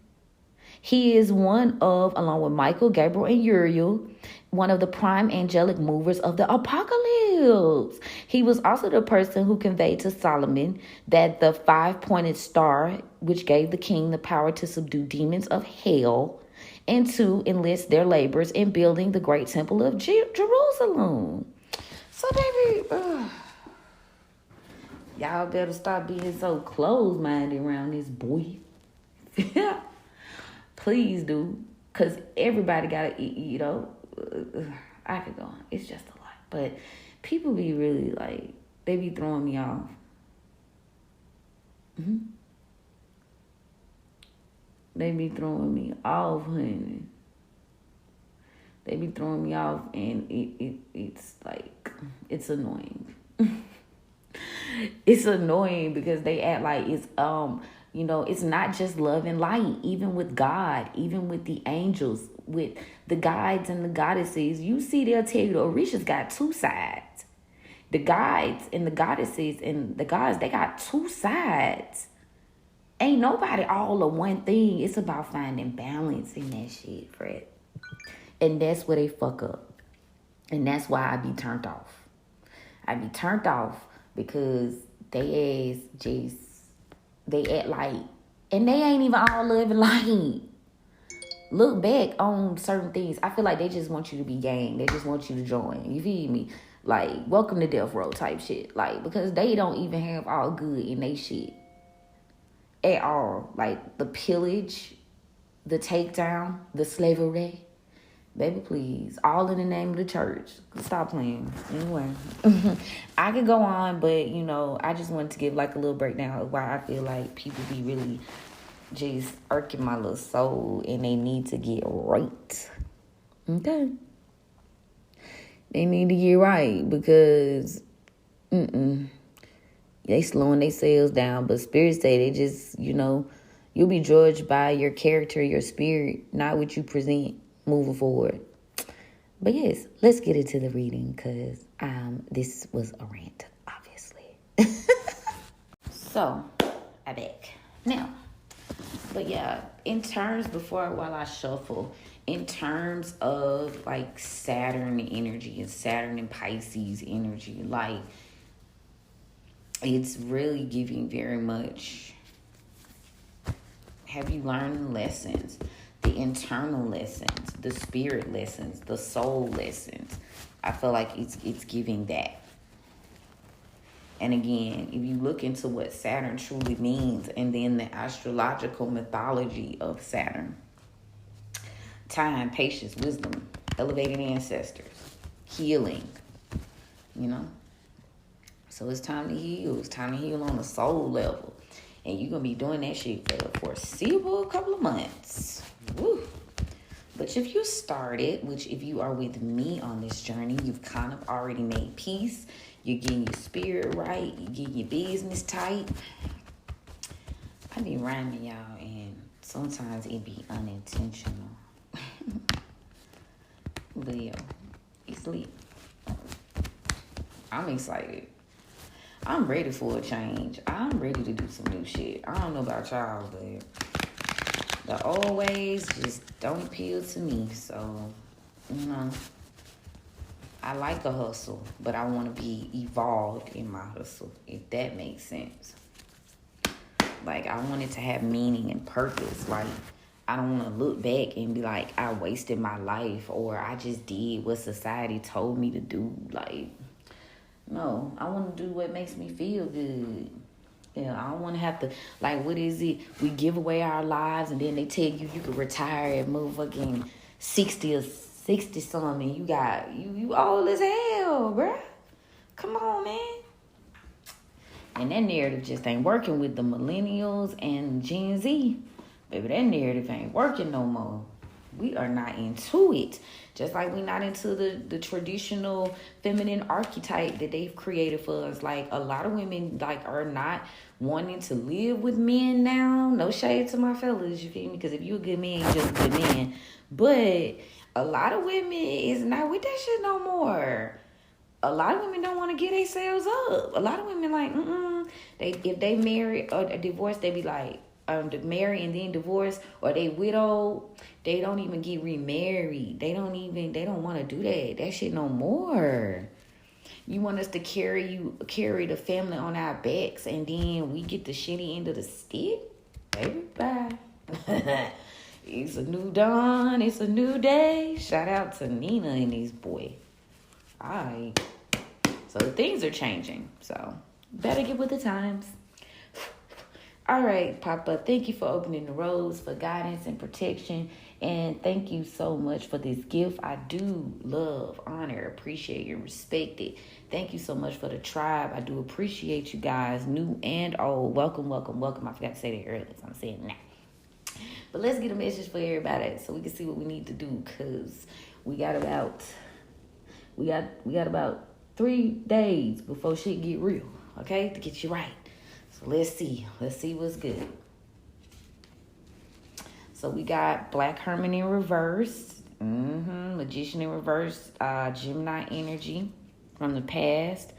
he is one of, along with Michael, Gabriel, and Uriel, one of the prime angelic movers of the apocalypse. He was also the person who conveyed to Solomon that the 5-pointed star, which gave the king the power to subdue demons of hell and to enlist their labors in building the great temple of Jerusalem. So, baby, y'all better stop being so closed-minded around this boy. Please do. Because everybody got to, I could go on. It's just a lot. But people be really like, they be throwing me off. They be throwing me off, honey. They be throwing me off, and it's like, it's annoying. It's annoying because they act like it's it's not just love and light. Even with God, even with the angels, with the guides and the goddesses, you see, they'll tell you the Orishas got two sides. The guides and the goddesses and the gods, they got two sides. Ain't nobody all of one thing. It's about finding balance in that shit, Fred. And that's where they fuck up. And that's why I be turned off. I be turned off because they act like, and they ain't even all living like. Look back on certain things. I feel like they just want you to be gang. They just want you to join. You feel me? Like, welcome to death row type shit. Like, because they don't even have all good in they shit. At all. Like, the pillage, the takedown, the slavery. Baby, please. All in the name of the church. Stop playing. Anyway. I could go on, but, I just wanted to give, like, a little breakdown of why I feel like people be really just irking my little soul, and they need to get right. Okay? They need to get right, because, they slowing themselves down, but spirits say they just, you'll be judged by your character, your spirit, not what you present moving forward. But yes, let's get into the reading, because this was a rant, obviously. So, I back. Now, but yeah, in terms while I shuffle, In terms of like Saturn energy and Saturn and Pisces energy, like it's really giving very much. Have you learned lessons? The internal lessons, the spirit lessons, the soul lessons. I feel like it's giving that. And again, if you look into what Saturn truly means, and then the astrological mythology of Saturn, time, patience, wisdom, elevated ancestors, healing, you know. So it's time to heal. It's time to heal on a soul level. And you're going to be doing that shit for the foreseeable couple of months. Woo. But if you started, which if you are with me on this journey, you've kind of already made peace. You're getting your spirit right. You're getting your business tight. I be rhyming, y'all, and sometimes it be unintentional. Leo, it's lit. I'm excited. I'm ready for a change. I'm ready to do some new shit. I don't know about y'all, but the old ways just don't appeal to me. So, you know, I like a hustle, but I want to be evolved in my hustle, if that makes sense. Like, I want it to have meaning and purpose. Like, I don't want to look back and be like, I wasted my life, or I just did what society told me to do. Like, no, I want to do what makes me feel good. Yeah, I don't want to have to, like, what is it? We give away our lives, and then they tell you can retire at motherfucking 60 or 60 something. You old as hell, bruh. Come on, man. And that narrative just ain't working with the millennials and Gen Z. Baby, that narrative ain't working no more. We are not into it. Just like we not into the traditional feminine archetype that they've created for us. Like, a lot of women, like, are not wanting to live with men now. No shade to my fellas, you feel me? Because if you a good man, you're just a good man. But a lot of women is not with that shit no more. A lot of women don't want to get themselves up. A lot of women like, if they marry or divorce, they be like, marry and then divorce, or they widow, they don't even get remarried. They don't want to do that. That shit no more. You want us to carry the family on our backs, and then we get the shitty end of the stick? Baby, bye. It's a new dawn. It's a new day. Shout out to Nina and these boys. Alright. So things are changing. So better get with the times. Alright, Papa. Thank you for opening the roads for guidance and protection. And thank you so much for this gift. I do love, honor, appreciate, and respect it. Thank you so much for the tribe. I do appreciate you guys, new and old. Welcome, welcome, welcome. I forgot to say that earlier, so I'm saying it now. But let's get a message for everybody so we can see what we need to do, because we got about 3 days before shit get real, okay, to get you right. So let's see what's good. So we got Black Hermit in reverse, Magician in reverse, Gemini energy from the past.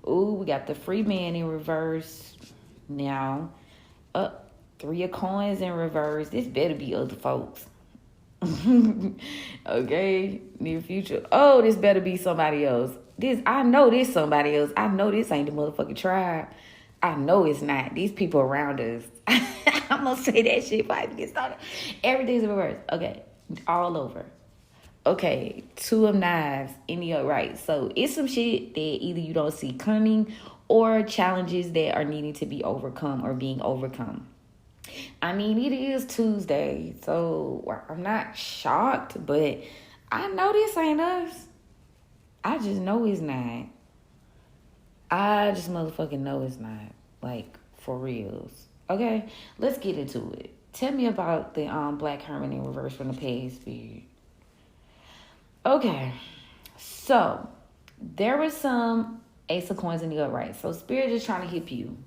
Ooh, we got the Free Man in reverse now. 3 of Coins in reverse. This better be other folks. Okay, near future. Oh, this better be somebody else. I know this somebody else. I know this ain't the motherfucking tribe. I know it's not. These people around us. I'm gonna say that shit before I get started. Everything's in reverse. Okay, all over. Okay, 2 of Knives in the upright. So it's some shit that either you don't see coming, or challenges that are needing to be overcome or being overcome. I mean, it is Tuesday, so I'm not shocked, but I know this ain't us. I just know it's not. I just motherfucking know it's not. Like, for reals. Okay, let's get into it. Tell me about the Black Hermit in reverse from the past period. Okay, so there was some Ace of Coins in the upright. So Spirit is trying to hit you.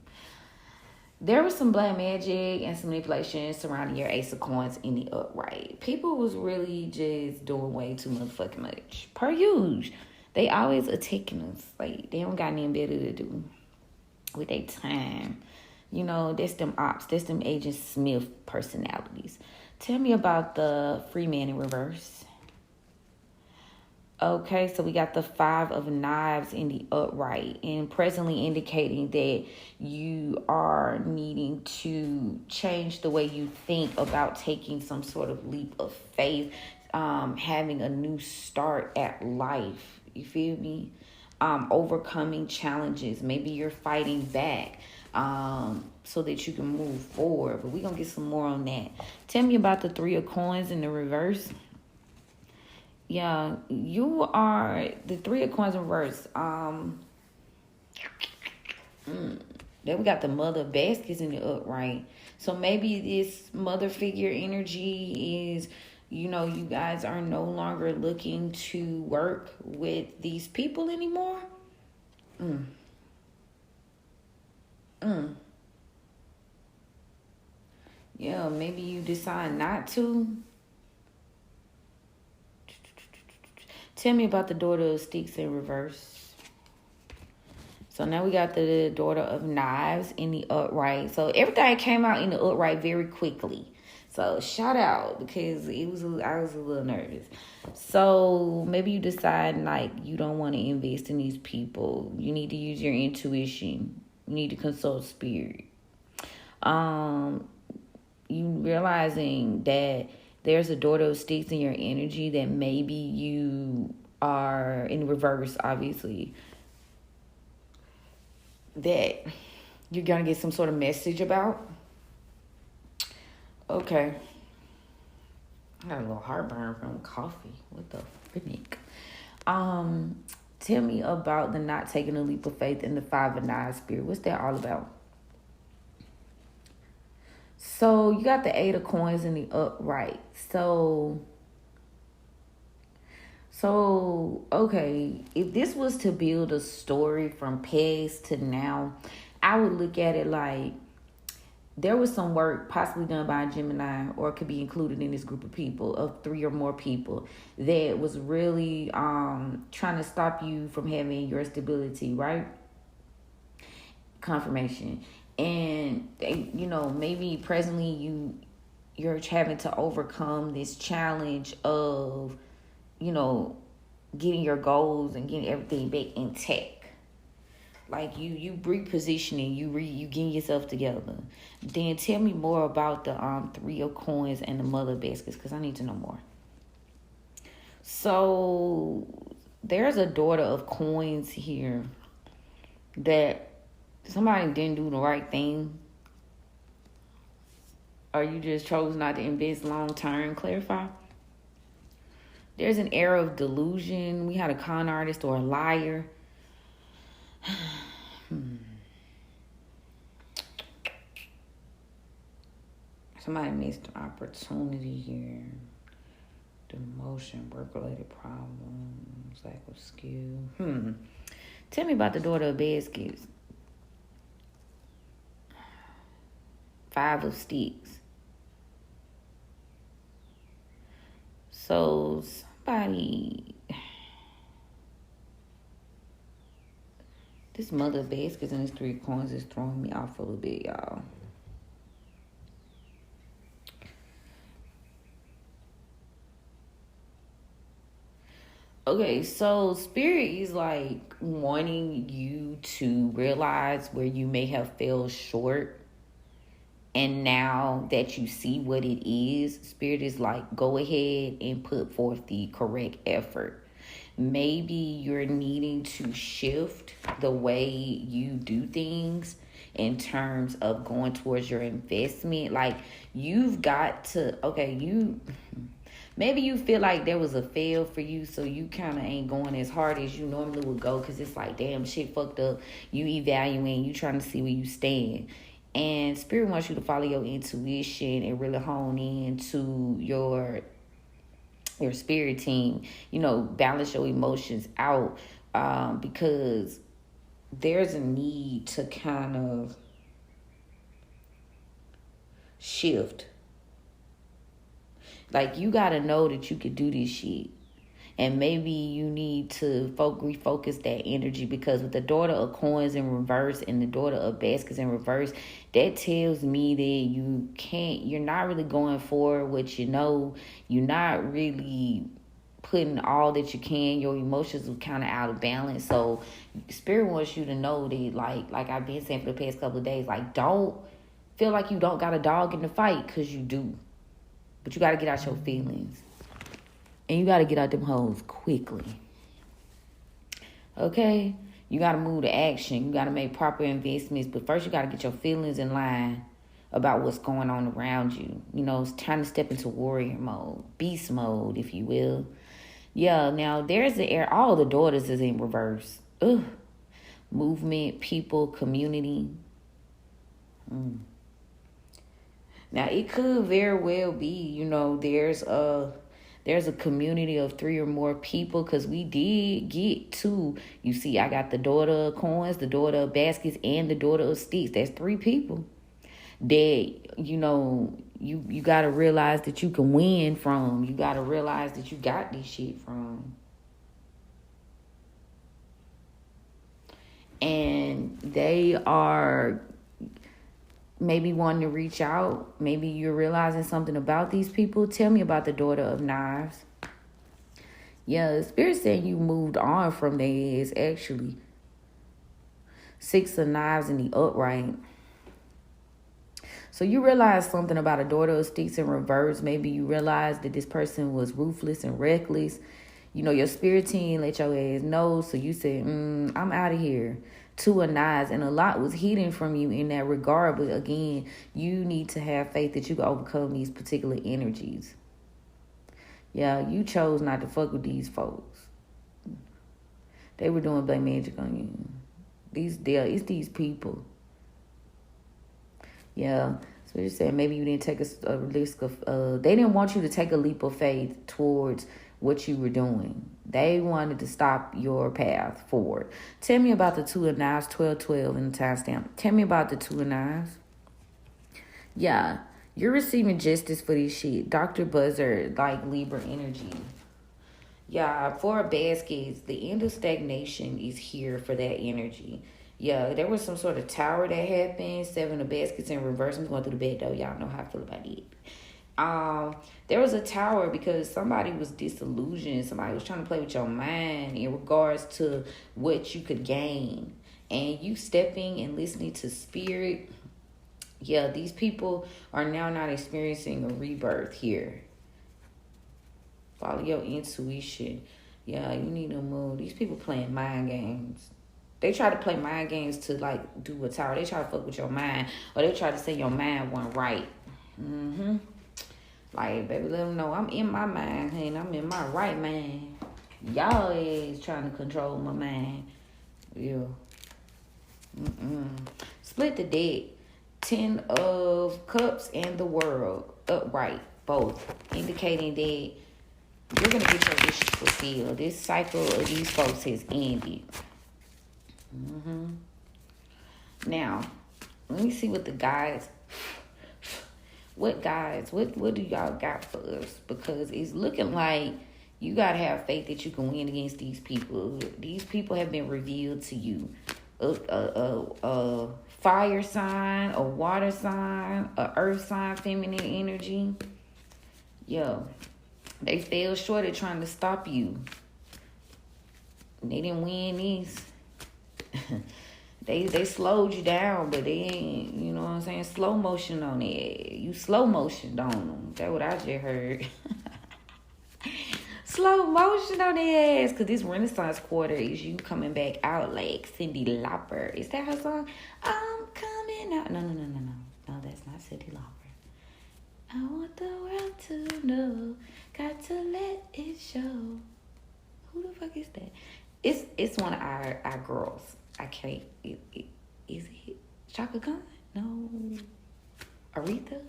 There was some black magic and some manipulation surrounding your Ace of Coins in the upright. People was really just doing way too motherfucking much. Per usual. They always attacking us. Like, they don't got nothing better to do with their time. You know, that's them ops. That's them Agent Smith personalities. Tell me about the free man in reverse. Okay, so we got the 5 of Knives in the upright, and presently indicating that you are needing to change the way you think about taking some sort of leap of faith, having a new start at life. You feel me? Overcoming challenges. Maybe you're fighting back so that you can move forward. But we're going to get some more on that. Tell me about the 3 of Coins in the reverse. Yeah, you are the 3 of Coins in reverse. Then we got the Mother of Baskets in the upright. So maybe this mother figure energy is, you guys are no longer looking to work with these people anymore. Yeah, maybe you decide not to. Tell me about the Daughter of Sticks in reverse. So now we got the Daughter of Knives in the upright. So everything came out in the upright very quickly. So shout out, because I was a little nervous. So maybe you decide like you don't want to invest in these people. You need to use your intuition. You need to consult spirit. You realizing that there's a Daughter of Sticks in your energy that maybe you are in reverse, obviously, that you're going to get some sort of message about. Okay. I got a little heartburn from coffee. What the frick? Tell me about the not taking a leap of faith in the 5 of Knives spirit. What's that all about? So you got the 8 of Coins in the upright. So okay, if this was to build a story from past to now, I would look at it like there was some work possibly done by a Gemini, or could be included in this group of people, of 3 or more people, that was really trying to stop you from having your stability, right? Confirmation. And they, maybe presently you're having to overcome this challenge of, getting your goals and getting everything back intact. Like you repositioning, you getting yourself together. Then tell me more about the 3 of Coins and the Mother of Baskets, because I need to know more. So there's a Daughter of Coins here that somebody didn't do the right thing, or you just chose not to invest long term. Clarify. There's an era of delusion. We had a con artist or a liar. Somebody missed an opportunity here. Demotion, work-related problems, lack of skill. Tell me about the Daughter of Baskets. 5 of Sticks. So somebody, this Mother of Baskets and this 3 of Coins is throwing me off a little bit, y'all. Okay, so Spirit is like wanting you to realize where you may have fell short. And now that you see what it is, Spirit is like, go ahead and put forth the correct effort. Maybe you're needing to shift the way you do things in terms of going towards your investment. Like, you've got to, maybe you feel like there was a fail for you, so you kind of ain't going as hard as you normally would go, because it's like, damn, shit fucked up. You evaluating, you trying to see where you stand. And Spirit wants you to follow your intuition and really hone in to your spirit team. Balance your emotions out, because there's a need to kind of shift. Like, you got to know that you can do this shit. And maybe you need to refocus that energy, because with the daughter of coins in reverse and the daughter of baskets in reverse, that tells me that you're not really going for what you know. You're not really putting all that you can. Your emotions are kind of out of balance. So Spirit wants you to know that, like I've been saying for the past couple of days, like, don't feel like you don't got a dog in the fight, because you do. But you got to get out your feelings. And you got to get out them hoes quickly. Okay? You got to move to action. You got to make proper investments. But first you got to get your feelings in line about what's going on around you. You know, it's time to step into warrior mode. Beast mode, if you will. Yeah, now there's the air. All the daughters is in reverse. Ugh. Movement, people, community. Now, it could very well be, you know, there's a community of 3 or more people, because we did get 2. You see, I got the daughter of coins, the daughter of baskets, and the daughter of sticks. That's 3 people that, you know, you got to realize that you can win from. You got to realize that you got this shit from. And they are maybe wanting to reach out. Maybe you're realizing something about these people. Tell me about the daughter of knives. Yeah, the Spirit saying you moved on from their ass, actually. 6 of knives in the upright. So you realize something about a daughter of sticks in reverse. Maybe you realize that this person was ruthless and reckless. You know, your spirit team let your ass know. So you said, I'm out of here. 2 of knives, and a lot was hidden from you in that regard. But again, you need to have faith that you can overcome these particular energies. Yeah, you chose not to fuck with these folks. They were doing black magic on you. It's these people. Yeah, so you're saying maybe you didn't take a risk of. They didn't want you to take a leap of faith towards what you were doing. They wanted to stop your path forward. Tell me about the 2 of knives, 1212 in the timestamp. Tell me about the 2 of knives. Yeah, you're receiving justice for this shit. Dr. Buzzard, like Libra energy. Yeah, 4 of baskets, the end of stagnation is here for that energy. Yeah, there was some sort of tower that happened. 7 of baskets in reverse. I'm going through the bed though. Y'all know how I feel about it. There was a tower because somebody was disillusioned. Somebody was trying to play with your mind in regards to what you could gain. And you stepping and listening to spirit. Yeah, these people are now not experiencing a rebirth here. Follow your intuition. Yeah, you need to move. These people playing mind games. They try to play mind games to like do a tower. They try to fuck with your mind, or they try to say your mind wasn't right. Like, baby, let them know I'm in my mind, honey. I'm in my right mind. Y'all is trying to control my mind. Yeah. Split the deck. 10 of cups and the world. Upright. Both. Indicating that you're going to get your wishes fulfilled. This cycle of these folks has ended. Now, let me see what the guys... What do y'all got for us? Because it's looking like you got to have faith that you can win against these people. These people have been revealed to you. A fire sign, a water sign, a earth sign, feminine energy. Yo, they fell short at trying to stop you. They didn't win these. They slowed you down, but they ain't, you know what I'm saying, slow motion on it. You slow motioned on them. That's what I just heard. Slow motion on their ass. Because this Renaissance quarter is you coming back out like Cyndi Lauper. Is that her song? I'm coming out. No. No, that's not Cyndi Lauper. I want the world to know. Got to let it show. Who the fuck is that? It's one of our girls. I can't. Is it Chaka Khan? No. Aretha?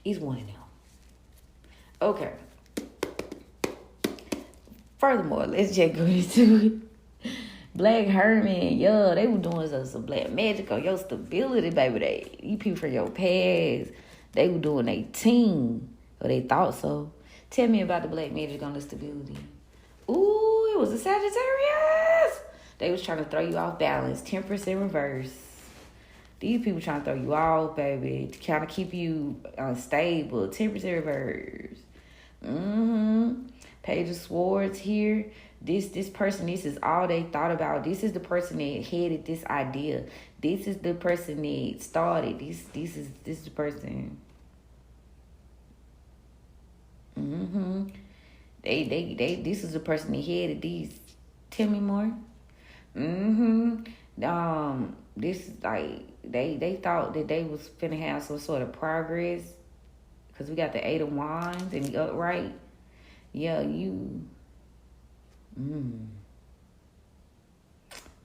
He's one of them. Okay. Furthermore, let's just go into it. Black Herman, yo, they were doing some black magic on your stability, baby. You people from your past, they were doing a team, or they thought so. Tell me about the black magic on the stability. Ooh, it was a Sagittarius. They was trying to throw you off balance. Temperance in reverse. These people trying to throw you off, baby, to kind of keep you unstable. Temperance in reverse. Page of Swords here. This person, this is all they thought about. This is the person that headed this idea. This is the person that started. This is the person. They this is the person that headed these. Tell me more. This is like they thought that they was finna have some sort of progress. Cause we got the Eight of Wands and the upright. Yeah, you.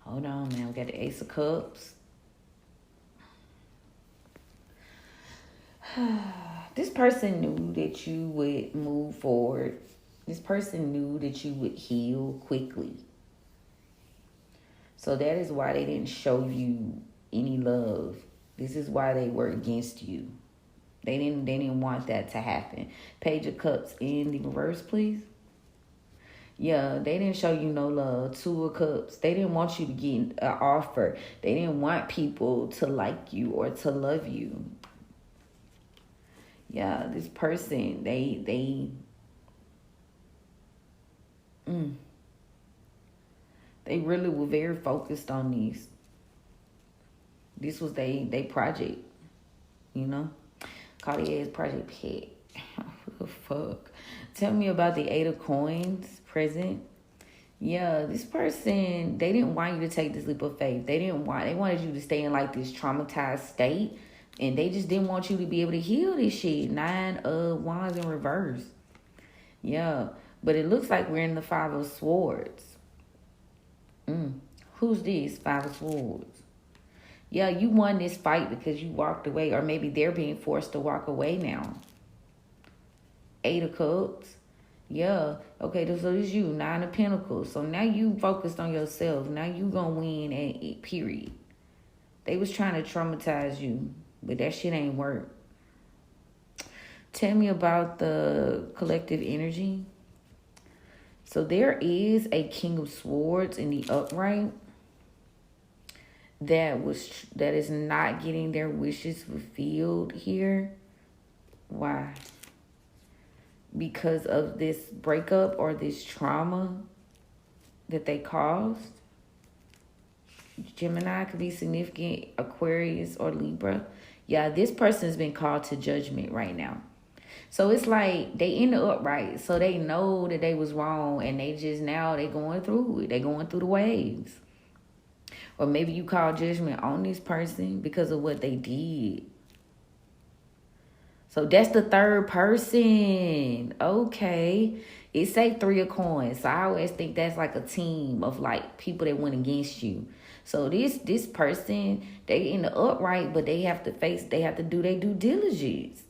Hold on, man. We got the Ace of Cups. This person knew that you would move forward. This person knew that you would heal quickly. So that is why they didn't show you any love. This is why they were against you. They didn't want that to happen. Page of Cups in the reverse, please. Yeah, they didn't show you no love. Two of Cups. They didn't want you to get an offer. They didn't want people to like you or to love you. Yeah, this person, they really were very focused on these. This was they project, you know? Cartier's project pet. What the fuck? Tell me about the Eight of Coins present. Yeah, this person, they didn't want you to take this leap of faith. They wanted you to stay in like this traumatized state. And they just didn't want you to be able to heal this shit. 9 of Wands in reverse. Yeah, but it looks like we're in the Five of Swords. Who's this? Five of Swords. Yeah, you won this fight because you walked away. Or maybe they're being forced to walk away now. Eight of Cups. Yeah. Okay, so this is you. 9 of Pentacles. So now you focused on yourself. Now you gonna win at it, period. They was trying to traumatize you. But that shit ain't work. Tell me about the collective energy. So there is a King of Swords in the upright that is not getting their wishes fulfilled here. Why? Because of this breakup or this trauma that they caused. Gemini could be significant, Aquarius or Libra. Yeah, this person has been called to judgment right now. So it's like they in the upright. So they know that they was wrong and they going through it. They going through the waves. Or maybe you call judgment on this person because of what they did. So that's the third person. Okay. It say 3 of Coins. So I always think that's like a team of like people that went against you. So this person, they in the upright, but they have to do their due diligence.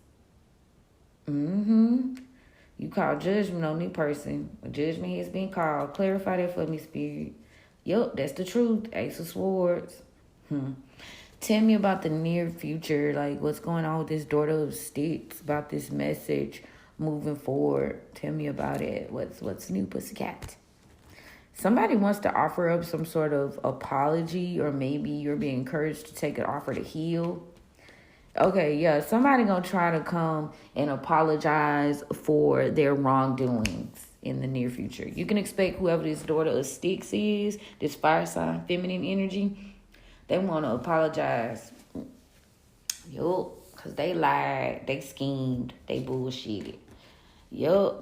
You call judgment on this person. A judgment has been called. Clarify that for me, Spirit. Yup, that's the truth. Ace of Swords. Tell me about the near future. Like, what's going on with this Daughter of Sticks? About this message moving forward. Tell me about it. What's new, pussycat? Somebody wants to offer up some sort of apology, or maybe you're being encouraged to take an offer to heal. Okay, yeah, somebody gonna try to come and apologize for their wrongdoings in the near future. You can expect whoever this Daughter of Sticks is, this fire sign, feminine energy, they want to apologize. Because they lied, they schemed, they bullshitted.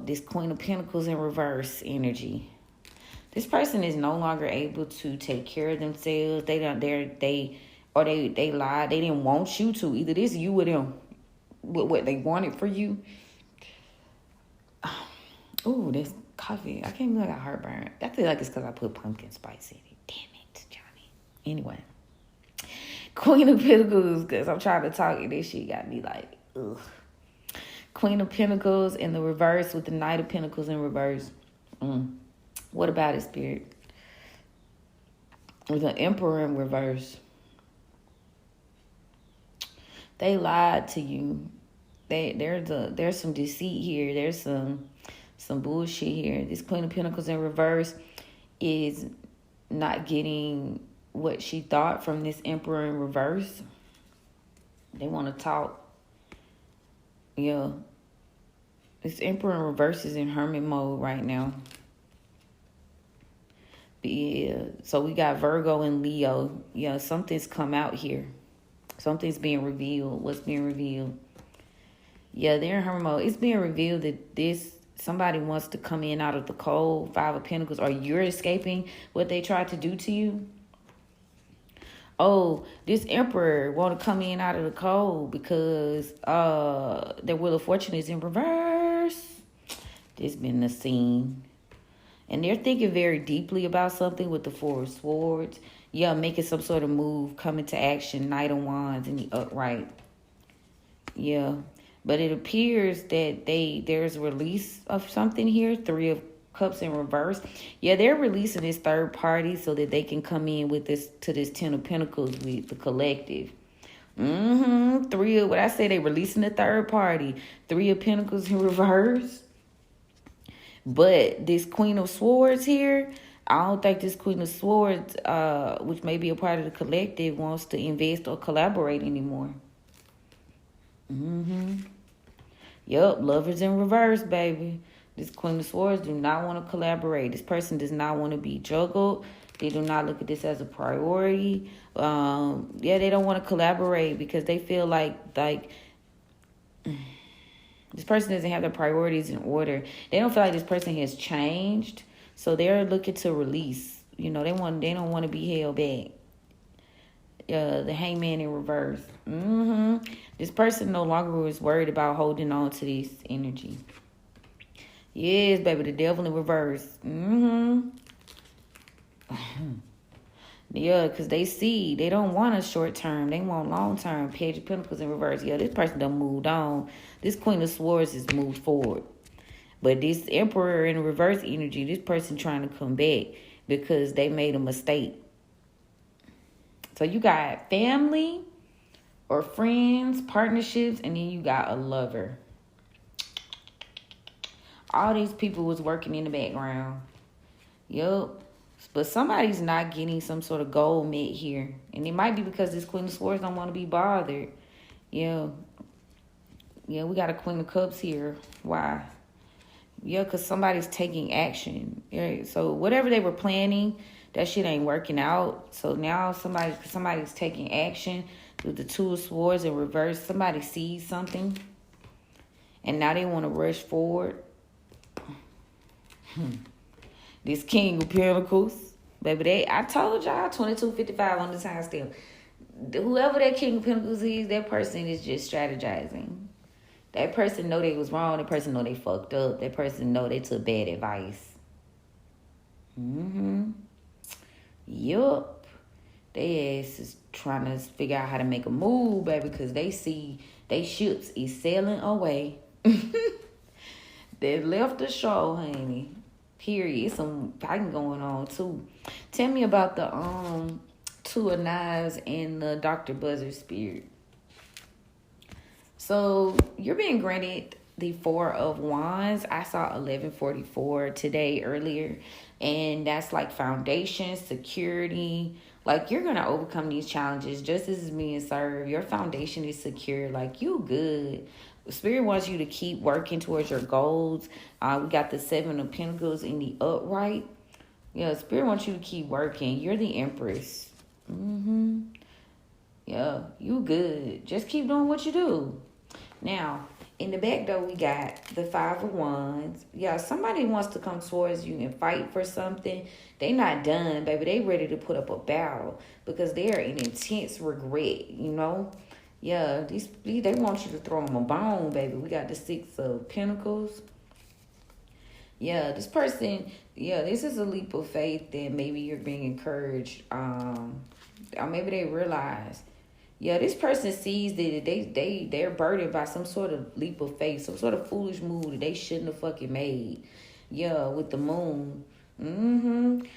This Queen of Pentacles in reverse energy. This person is no longer able to take care of themselves. They lied. They didn't want you to. Either this you or them. What they wanted for you. Ooh, this coffee. I can't believe I got heartburn. I feel like it's because I put pumpkin spice in it. Damn it, Johnny. Anyway. Queen of Pentacles, because I'm trying to talk and this shit got me like, ugh. Queen of Pentacles in the reverse with the Knight of Pentacles in reverse. What about it, Spirit? With the Emperor in reverse. They lied to you. There's some deceit here. There's some bullshit here. This Queen of Pentacles in reverse is not getting what she thought from this Emperor in reverse. They want to talk. Yeah. This Emperor in reverse is in hermit mode right now. But yeah, so we got Virgo and Leo. Yeah, something's come out here. Something's being revealed. What's being revealed? Yeah, they're in hermit mode. It's being revealed that somebody wants to come in out of the cold, Five of Pentacles, or you're escaping what they tried to do to you. Oh, this Emperor want to come in out of the cold because their Wheel of Fortune is in reverse. This been the scene. And they're thinking very deeply about something with the Four of Swords. Yeah, making some sort of move, coming to action, Knight of Wands in the upright. Yeah. But it appears that there's a release of something here. Three of Cups in reverse. Yeah, they're releasing this third party so that they can come in with this Ten of Pentacles with the collective. What I say, they releasing the third party. Three of Pentacles in reverse. But this Queen of Swords here, I don't think this Queen of Swords, which may be a part of the collective, wants to invest or collaborate anymore. Yup, Lovers in reverse, baby. This Queen of Swords do not want to collaborate. This person does not want to be juggled. They do not look at this as a priority. They don't want to collaborate because they feel like this person doesn't have their priorities in order. They don't feel like this person has changed. So they're looking to release. They don't want to be held back. The Hangman in reverse. This person no longer is worried about holding on to this energy. Yes, baby, the Devil in reverse. Yeah, because they don't want a short term. They want long term. Page of Pentacles in reverse. Yeah, this person done moved on. This Queen of Swords has moved forward. But this Emperor in reverse energy, this person trying to come back because they made a mistake. So you got family or friends, partnerships, and then you got a lover. All these people was working in the background. Yup. But somebody's not getting some sort of goal met here. And it might be because this Queen of Swords don't want to be bothered. Yeah. Yeah, we got a Queen of Cups here. Why? Yeah, because somebody's taking action. Yeah, so whatever they were planning, that shit ain't working out. So now somebody's taking action with the Two of Swords in reverse. Somebody sees something. And now they want to rush forward. This King of Pentacles, baby, I told y'all 2255 on the time stamp. Whoever that King of Pentacles is, that person is just strategizing. That person know they was wrong. That person know they fucked up. That person know they took bad advice. Yup. They ass is trying to figure out how to make a move, baby, because they see they ships is sailing away. They left the show, honey. Period. Some fighting going on too. Tell me about the Two of Knives and the Dr. Buzzard spirit. So you're being granted the Four of Wands. I saw 1144 today earlier, and that's like foundation, security. Like you're gonna overcome these challenges just as it's being served. Your foundation is secure. Like you good. Spirit wants you to keep working towards your goals. We got the Seven of Pentacles in the upright. Yeah, Spirit wants you to keep working. You're the Empress. Yeah, you good. Just keep doing what you do. Now, in the back though, we got the Five of Wands. Yeah, somebody wants to come towards you and fight for something. They not done, baby. They ready to put up a battle because they are in intense regret, Yeah, they want you to throw them a bone, baby. We got the Six of Pentacles. Yeah, this person, this is a leap of faith that maybe you're being encouraged. Or maybe they realize, this person sees that they're burdened by some sort of leap of faith, some sort of foolish move that they shouldn't have fucking made. Yeah, with the moon.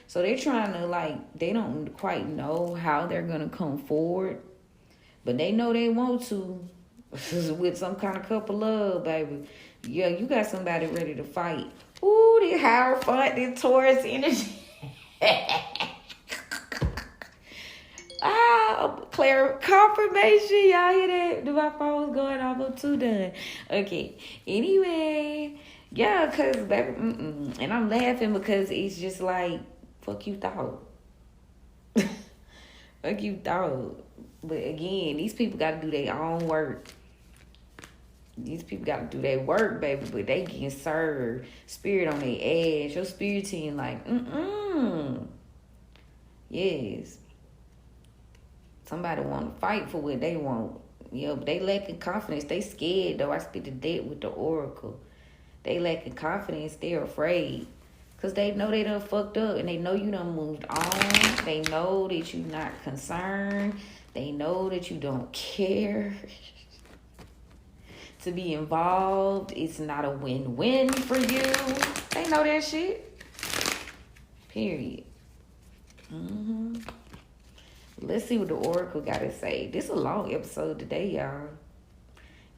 So they're trying to they don't quite know how they're gonna come forward. But they know they want to with some kind of cup of love, baby. Yeah, you got somebody ready to fight. Ooh, the Hierophant, the Taurus energy. Confirmation. Y'all hear that? My phone was going off. I'm too done. Okay. Anyway, yeah, cause baby, and I'm laughing because it's just like, fuck you thought. Fuck you thought. But again, these people got to do their own work. These people got to do their work, baby, but they getting served. Spirit on their ass. Your spirit team like, yes. Somebody want to fight for what they want. Yeah, but they lacking confidence. They scared, though. I speak to that with the oracle. They lacking confidence. They're afraid. Because they know they done fucked up. And they know you done moved on. They know that you not concerned. They know that you don't care. To be involved, it's not a win-win for you. They know that shit. Period. Let's see what the oracle got to say. This is a long episode today, y'all.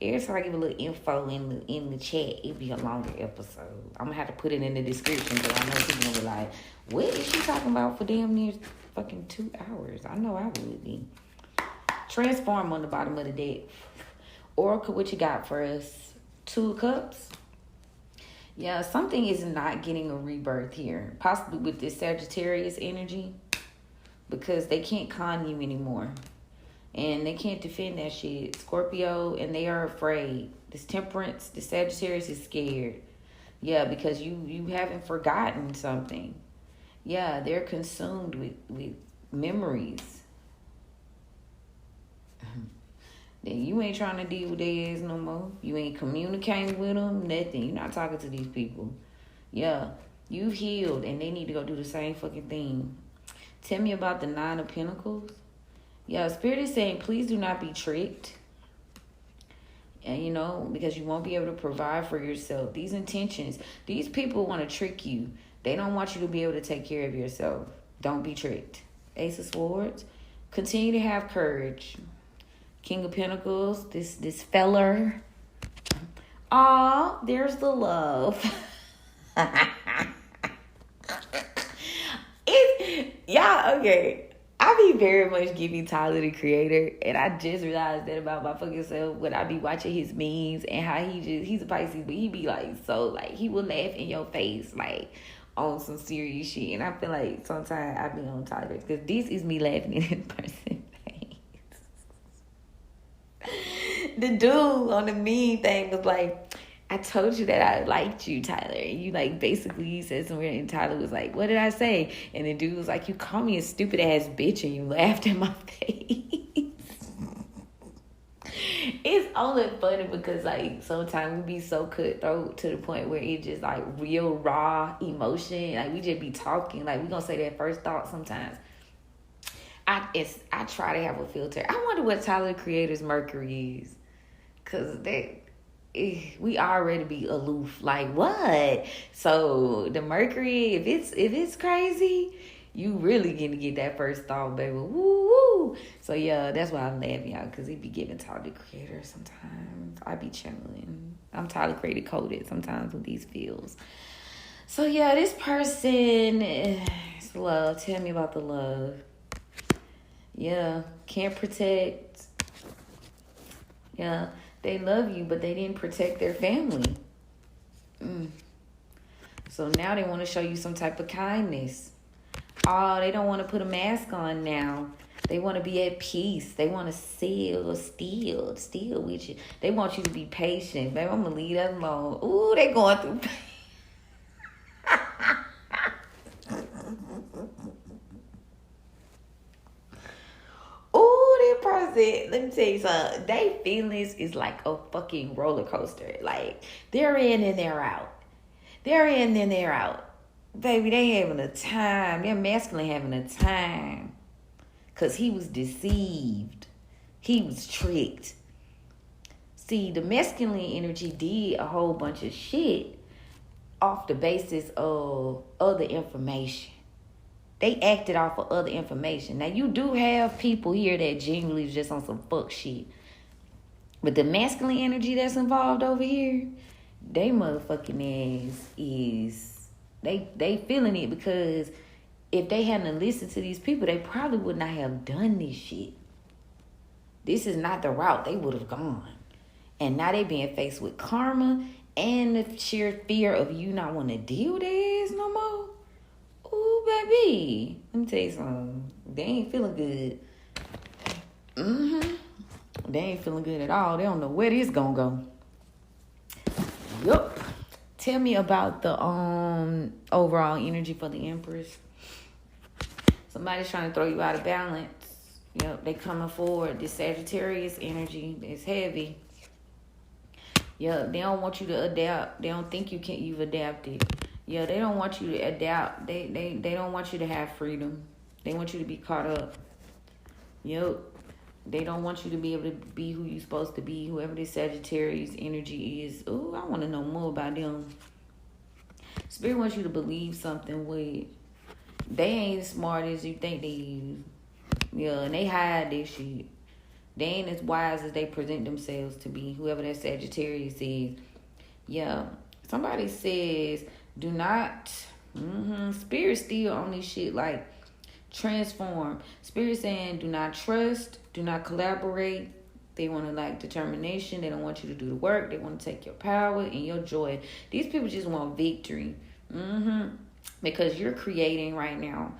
Every time I give a little info in the chat, it'd be a longer episode. I'm going to have to put it in the description, but I know people going to be like, what is she talking about for damn near fucking 2 hours? I know I would be. Transform on the bottom of the deck. Oracle, what you got for us? 2 of Cups. Yeah, something is not getting a rebirth here. Possibly with this Sagittarius energy. Because they can't con you anymore. And they can't defend that shit. Scorpio, and they are afraid. This Temperance, the Sagittarius is scared. Yeah, because you haven't forgotten something. Yeah, they're consumed with memories. Then you ain't trying to deal with their ass no more. You ain't communicating with them, nothing. You're not talking to these people. Yeah, you've healed, and they need to go do the same fucking thing. Tell me about the 9 of Pentacles. Yeah, Spirit is saying, please do not be tricked. And, because you won't be able to provide for yourself. These intentions, these people want to trick you. They don't want you to be able to take care of yourself. Don't be tricked. Ace of Swords. Continue to have courage. King of Pentacles, this feller. Aw, there's the love. Y'all, okay. I be very much giving Tyler, the Creator, and I just realized that about my fucking self when I be watching his memes and how he's a Pisces, but he be like, so, like, he will laugh in your face, like, on some serious shit. And I feel like sometimes I be on Tyler, because this is me laughing in his person's face. The dude on the meme thing was like, I told you that I liked you, Tyler. And you, like, basically, you said somewhere, and Tyler was like, what did I say? And the dude was like, you called me a stupid-ass bitch, and you laughed in my face. It's only funny because, like, sometimes we be so cutthroat to the point where it's just, like, real raw emotion. Like, we just be talking. Like, we gonna say that first thought sometimes. I try to have a filter. I wonder what Tyler, the Creator's Mercury is. Because we already be aloof, like what? So the Mercury, if it's crazy, you really gonna get that first thought, baby. Woo woo. So yeah, that's why I'm laughing, y'all, because he be giving Tyler, the Creator sometimes. I be channeling. I'm Tyler, Creator coded sometimes with these feels. So yeah, this person is love. Tell me about the love. Yeah, can't protect. Yeah. They love you, but they didn't protect their family. So now they want to show you some type of kindness. Oh, they don't want to put a mask on now. They want to be at peace. They want to steal with you. They want you to be patient. Baby, I'm going to leave that alone. Ooh, they going through pain. Let me tell you something. They feelings is like a fucking roller coaster. Like, they're in and they're out. They're in and they're out. Baby, they having a time. They're masculine having a time. Because he was deceived. He was tricked. See, the masculine energy did a whole bunch of shit off the basis of other information. They acted off of other information. Now, you do have people here that genuinely just on some fuck shit. But the masculine energy that's involved over here, they motherfucking ass is, they feeling it, because if they hadn't listened to these people, they probably would not have done this shit. This is not the route they would have gone. And now they being faced with karma and the sheer fear of you not want to deal with their ass no more. Ooh, baby. Let me tell you something. They ain't feeling good. They ain't feeling good at all. They don't know where this gonna go. Yup. Tell me about the overall energy for the Empress. Somebody's trying to throw you out of balance. Yep, they coming forward. This Sagittarius energy is heavy. Yep, they don't want you to adapt. They don't think you've adapted. Yeah, they don't want you to adapt. They don't want you to have freedom. They want you to be caught up. Yep. They don't want you to be able to be who you're supposed to be. Whoever this Sagittarius energy is. Ooh, I want to know more about them. Spirit wants you to believe something with. They ain't as smart as you think they is. Yeah, and they hide this shit. They ain't as wise as they present themselves to be. Whoever that Sagittarius is. Yeah. Somebody says, do not. Spirit still on this shit like transform. Spirit saying, do not trust. Do not collaborate. They want to like determination. They don't want you to do the work. They want to take your power and your joy. These people just want victory. Because you're creating right now.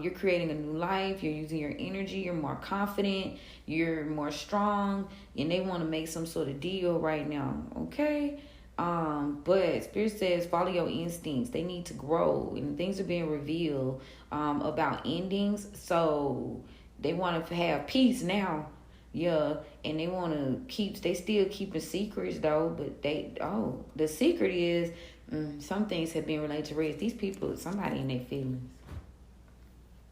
You're creating a new life. You're using your energy. You're more confident. You're more strong. And they want to make some sort of deal right now. Okay? But Spirit says follow your instincts. They need to grow. And things are being revealed about endings. So they want to have peace now. Yeah. And they want to they still keeping secrets though. But the secret is some things have been related to race. These people, somebody in their feelings.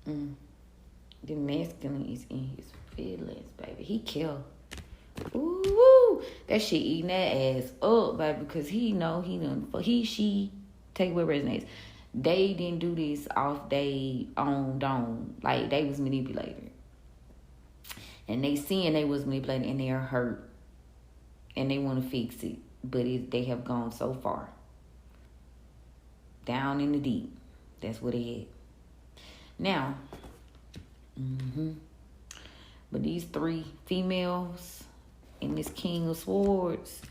The masculine is in his feelings, baby. He killed. Ooh, that shit eating that ass up, baby, because he done, she, take what resonates. They didn't do this off they own dome. Like, they was manipulated. And they seeing they was manipulated and they're hurt. And they want to fix it. But they have gone so far. Down in the deep. That's what they had. Now, but these three females and this King of Swords,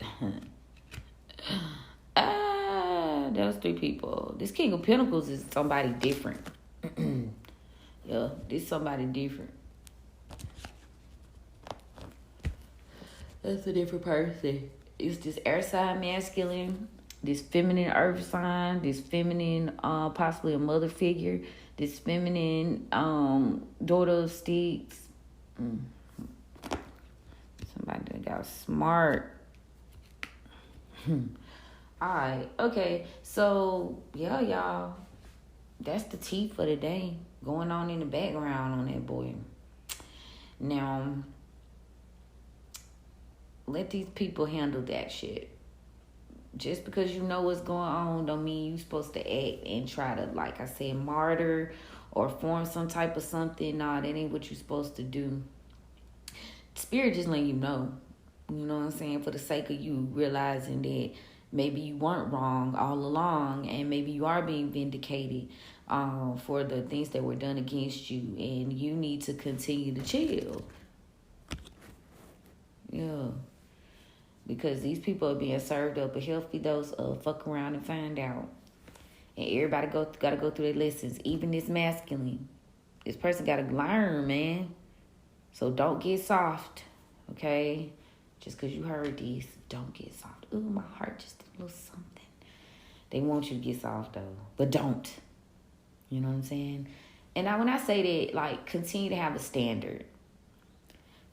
those three people. This King of Pentacles is somebody different. Yeah, this somebody different. That's a different person. It's this air sign masculine, this feminine earth sign, this feminine, possibly a mother figure, this feminine daughter of sticks. Somebody that got smart. Alright, okay. So, yeah, y'all. That's the tea for the day. Going on in the background on that boy. Now, let these people handle that shit. Just because you know what's going on don't mean you're supposed to act and try to, like I said, martyr or form some type of something. Nah, that ain't what you're supposed to do. Spirit just letting you know. You know what I'm saying? For the sake of you realizing that maybe you weren't wrong all along and maybe you are being vindicated for the things that were done against you, and you need to continue to chill. Yeah. Because these people are being served up a healthy dose of fuck around and find out. And everybody got to go through their lessons. Even this masculine. This person got to learn, man. So don't get soft. Okay? Just because you heard this, don't get soft. Ooh, my heart just a little something. They want you to get soft, though. But don't. You know what I'm saying? And now when I say that, like, continue to have a standard.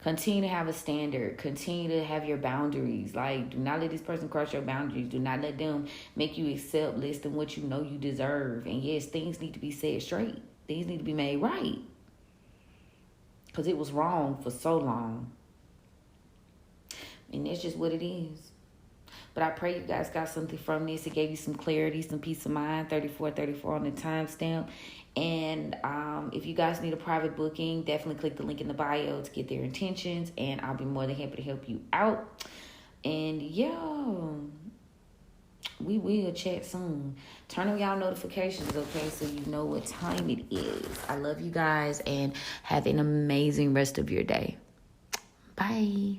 Continue to have a standard. Continue to have your boundaries. Like, do not let this person cross your boundaries. Do not let them make you accept less than what you know you deserve. And yes, things need to be said straight. Things need to be made right. Because it was wrong for so long. And that's just what it is. But I pray you guys got something from this. It gave you some clarity, some peace of mind. 3434 on the timestamp. And if you guys need a private booking, definitely click the link in the bio to get their intentions. And I'll be more than happy to help you out. And yeah, we will chat soon. Turn on y'all notifications, okay, so you know what time it is. I love you guys, and have an amazing rest of your day. Bye.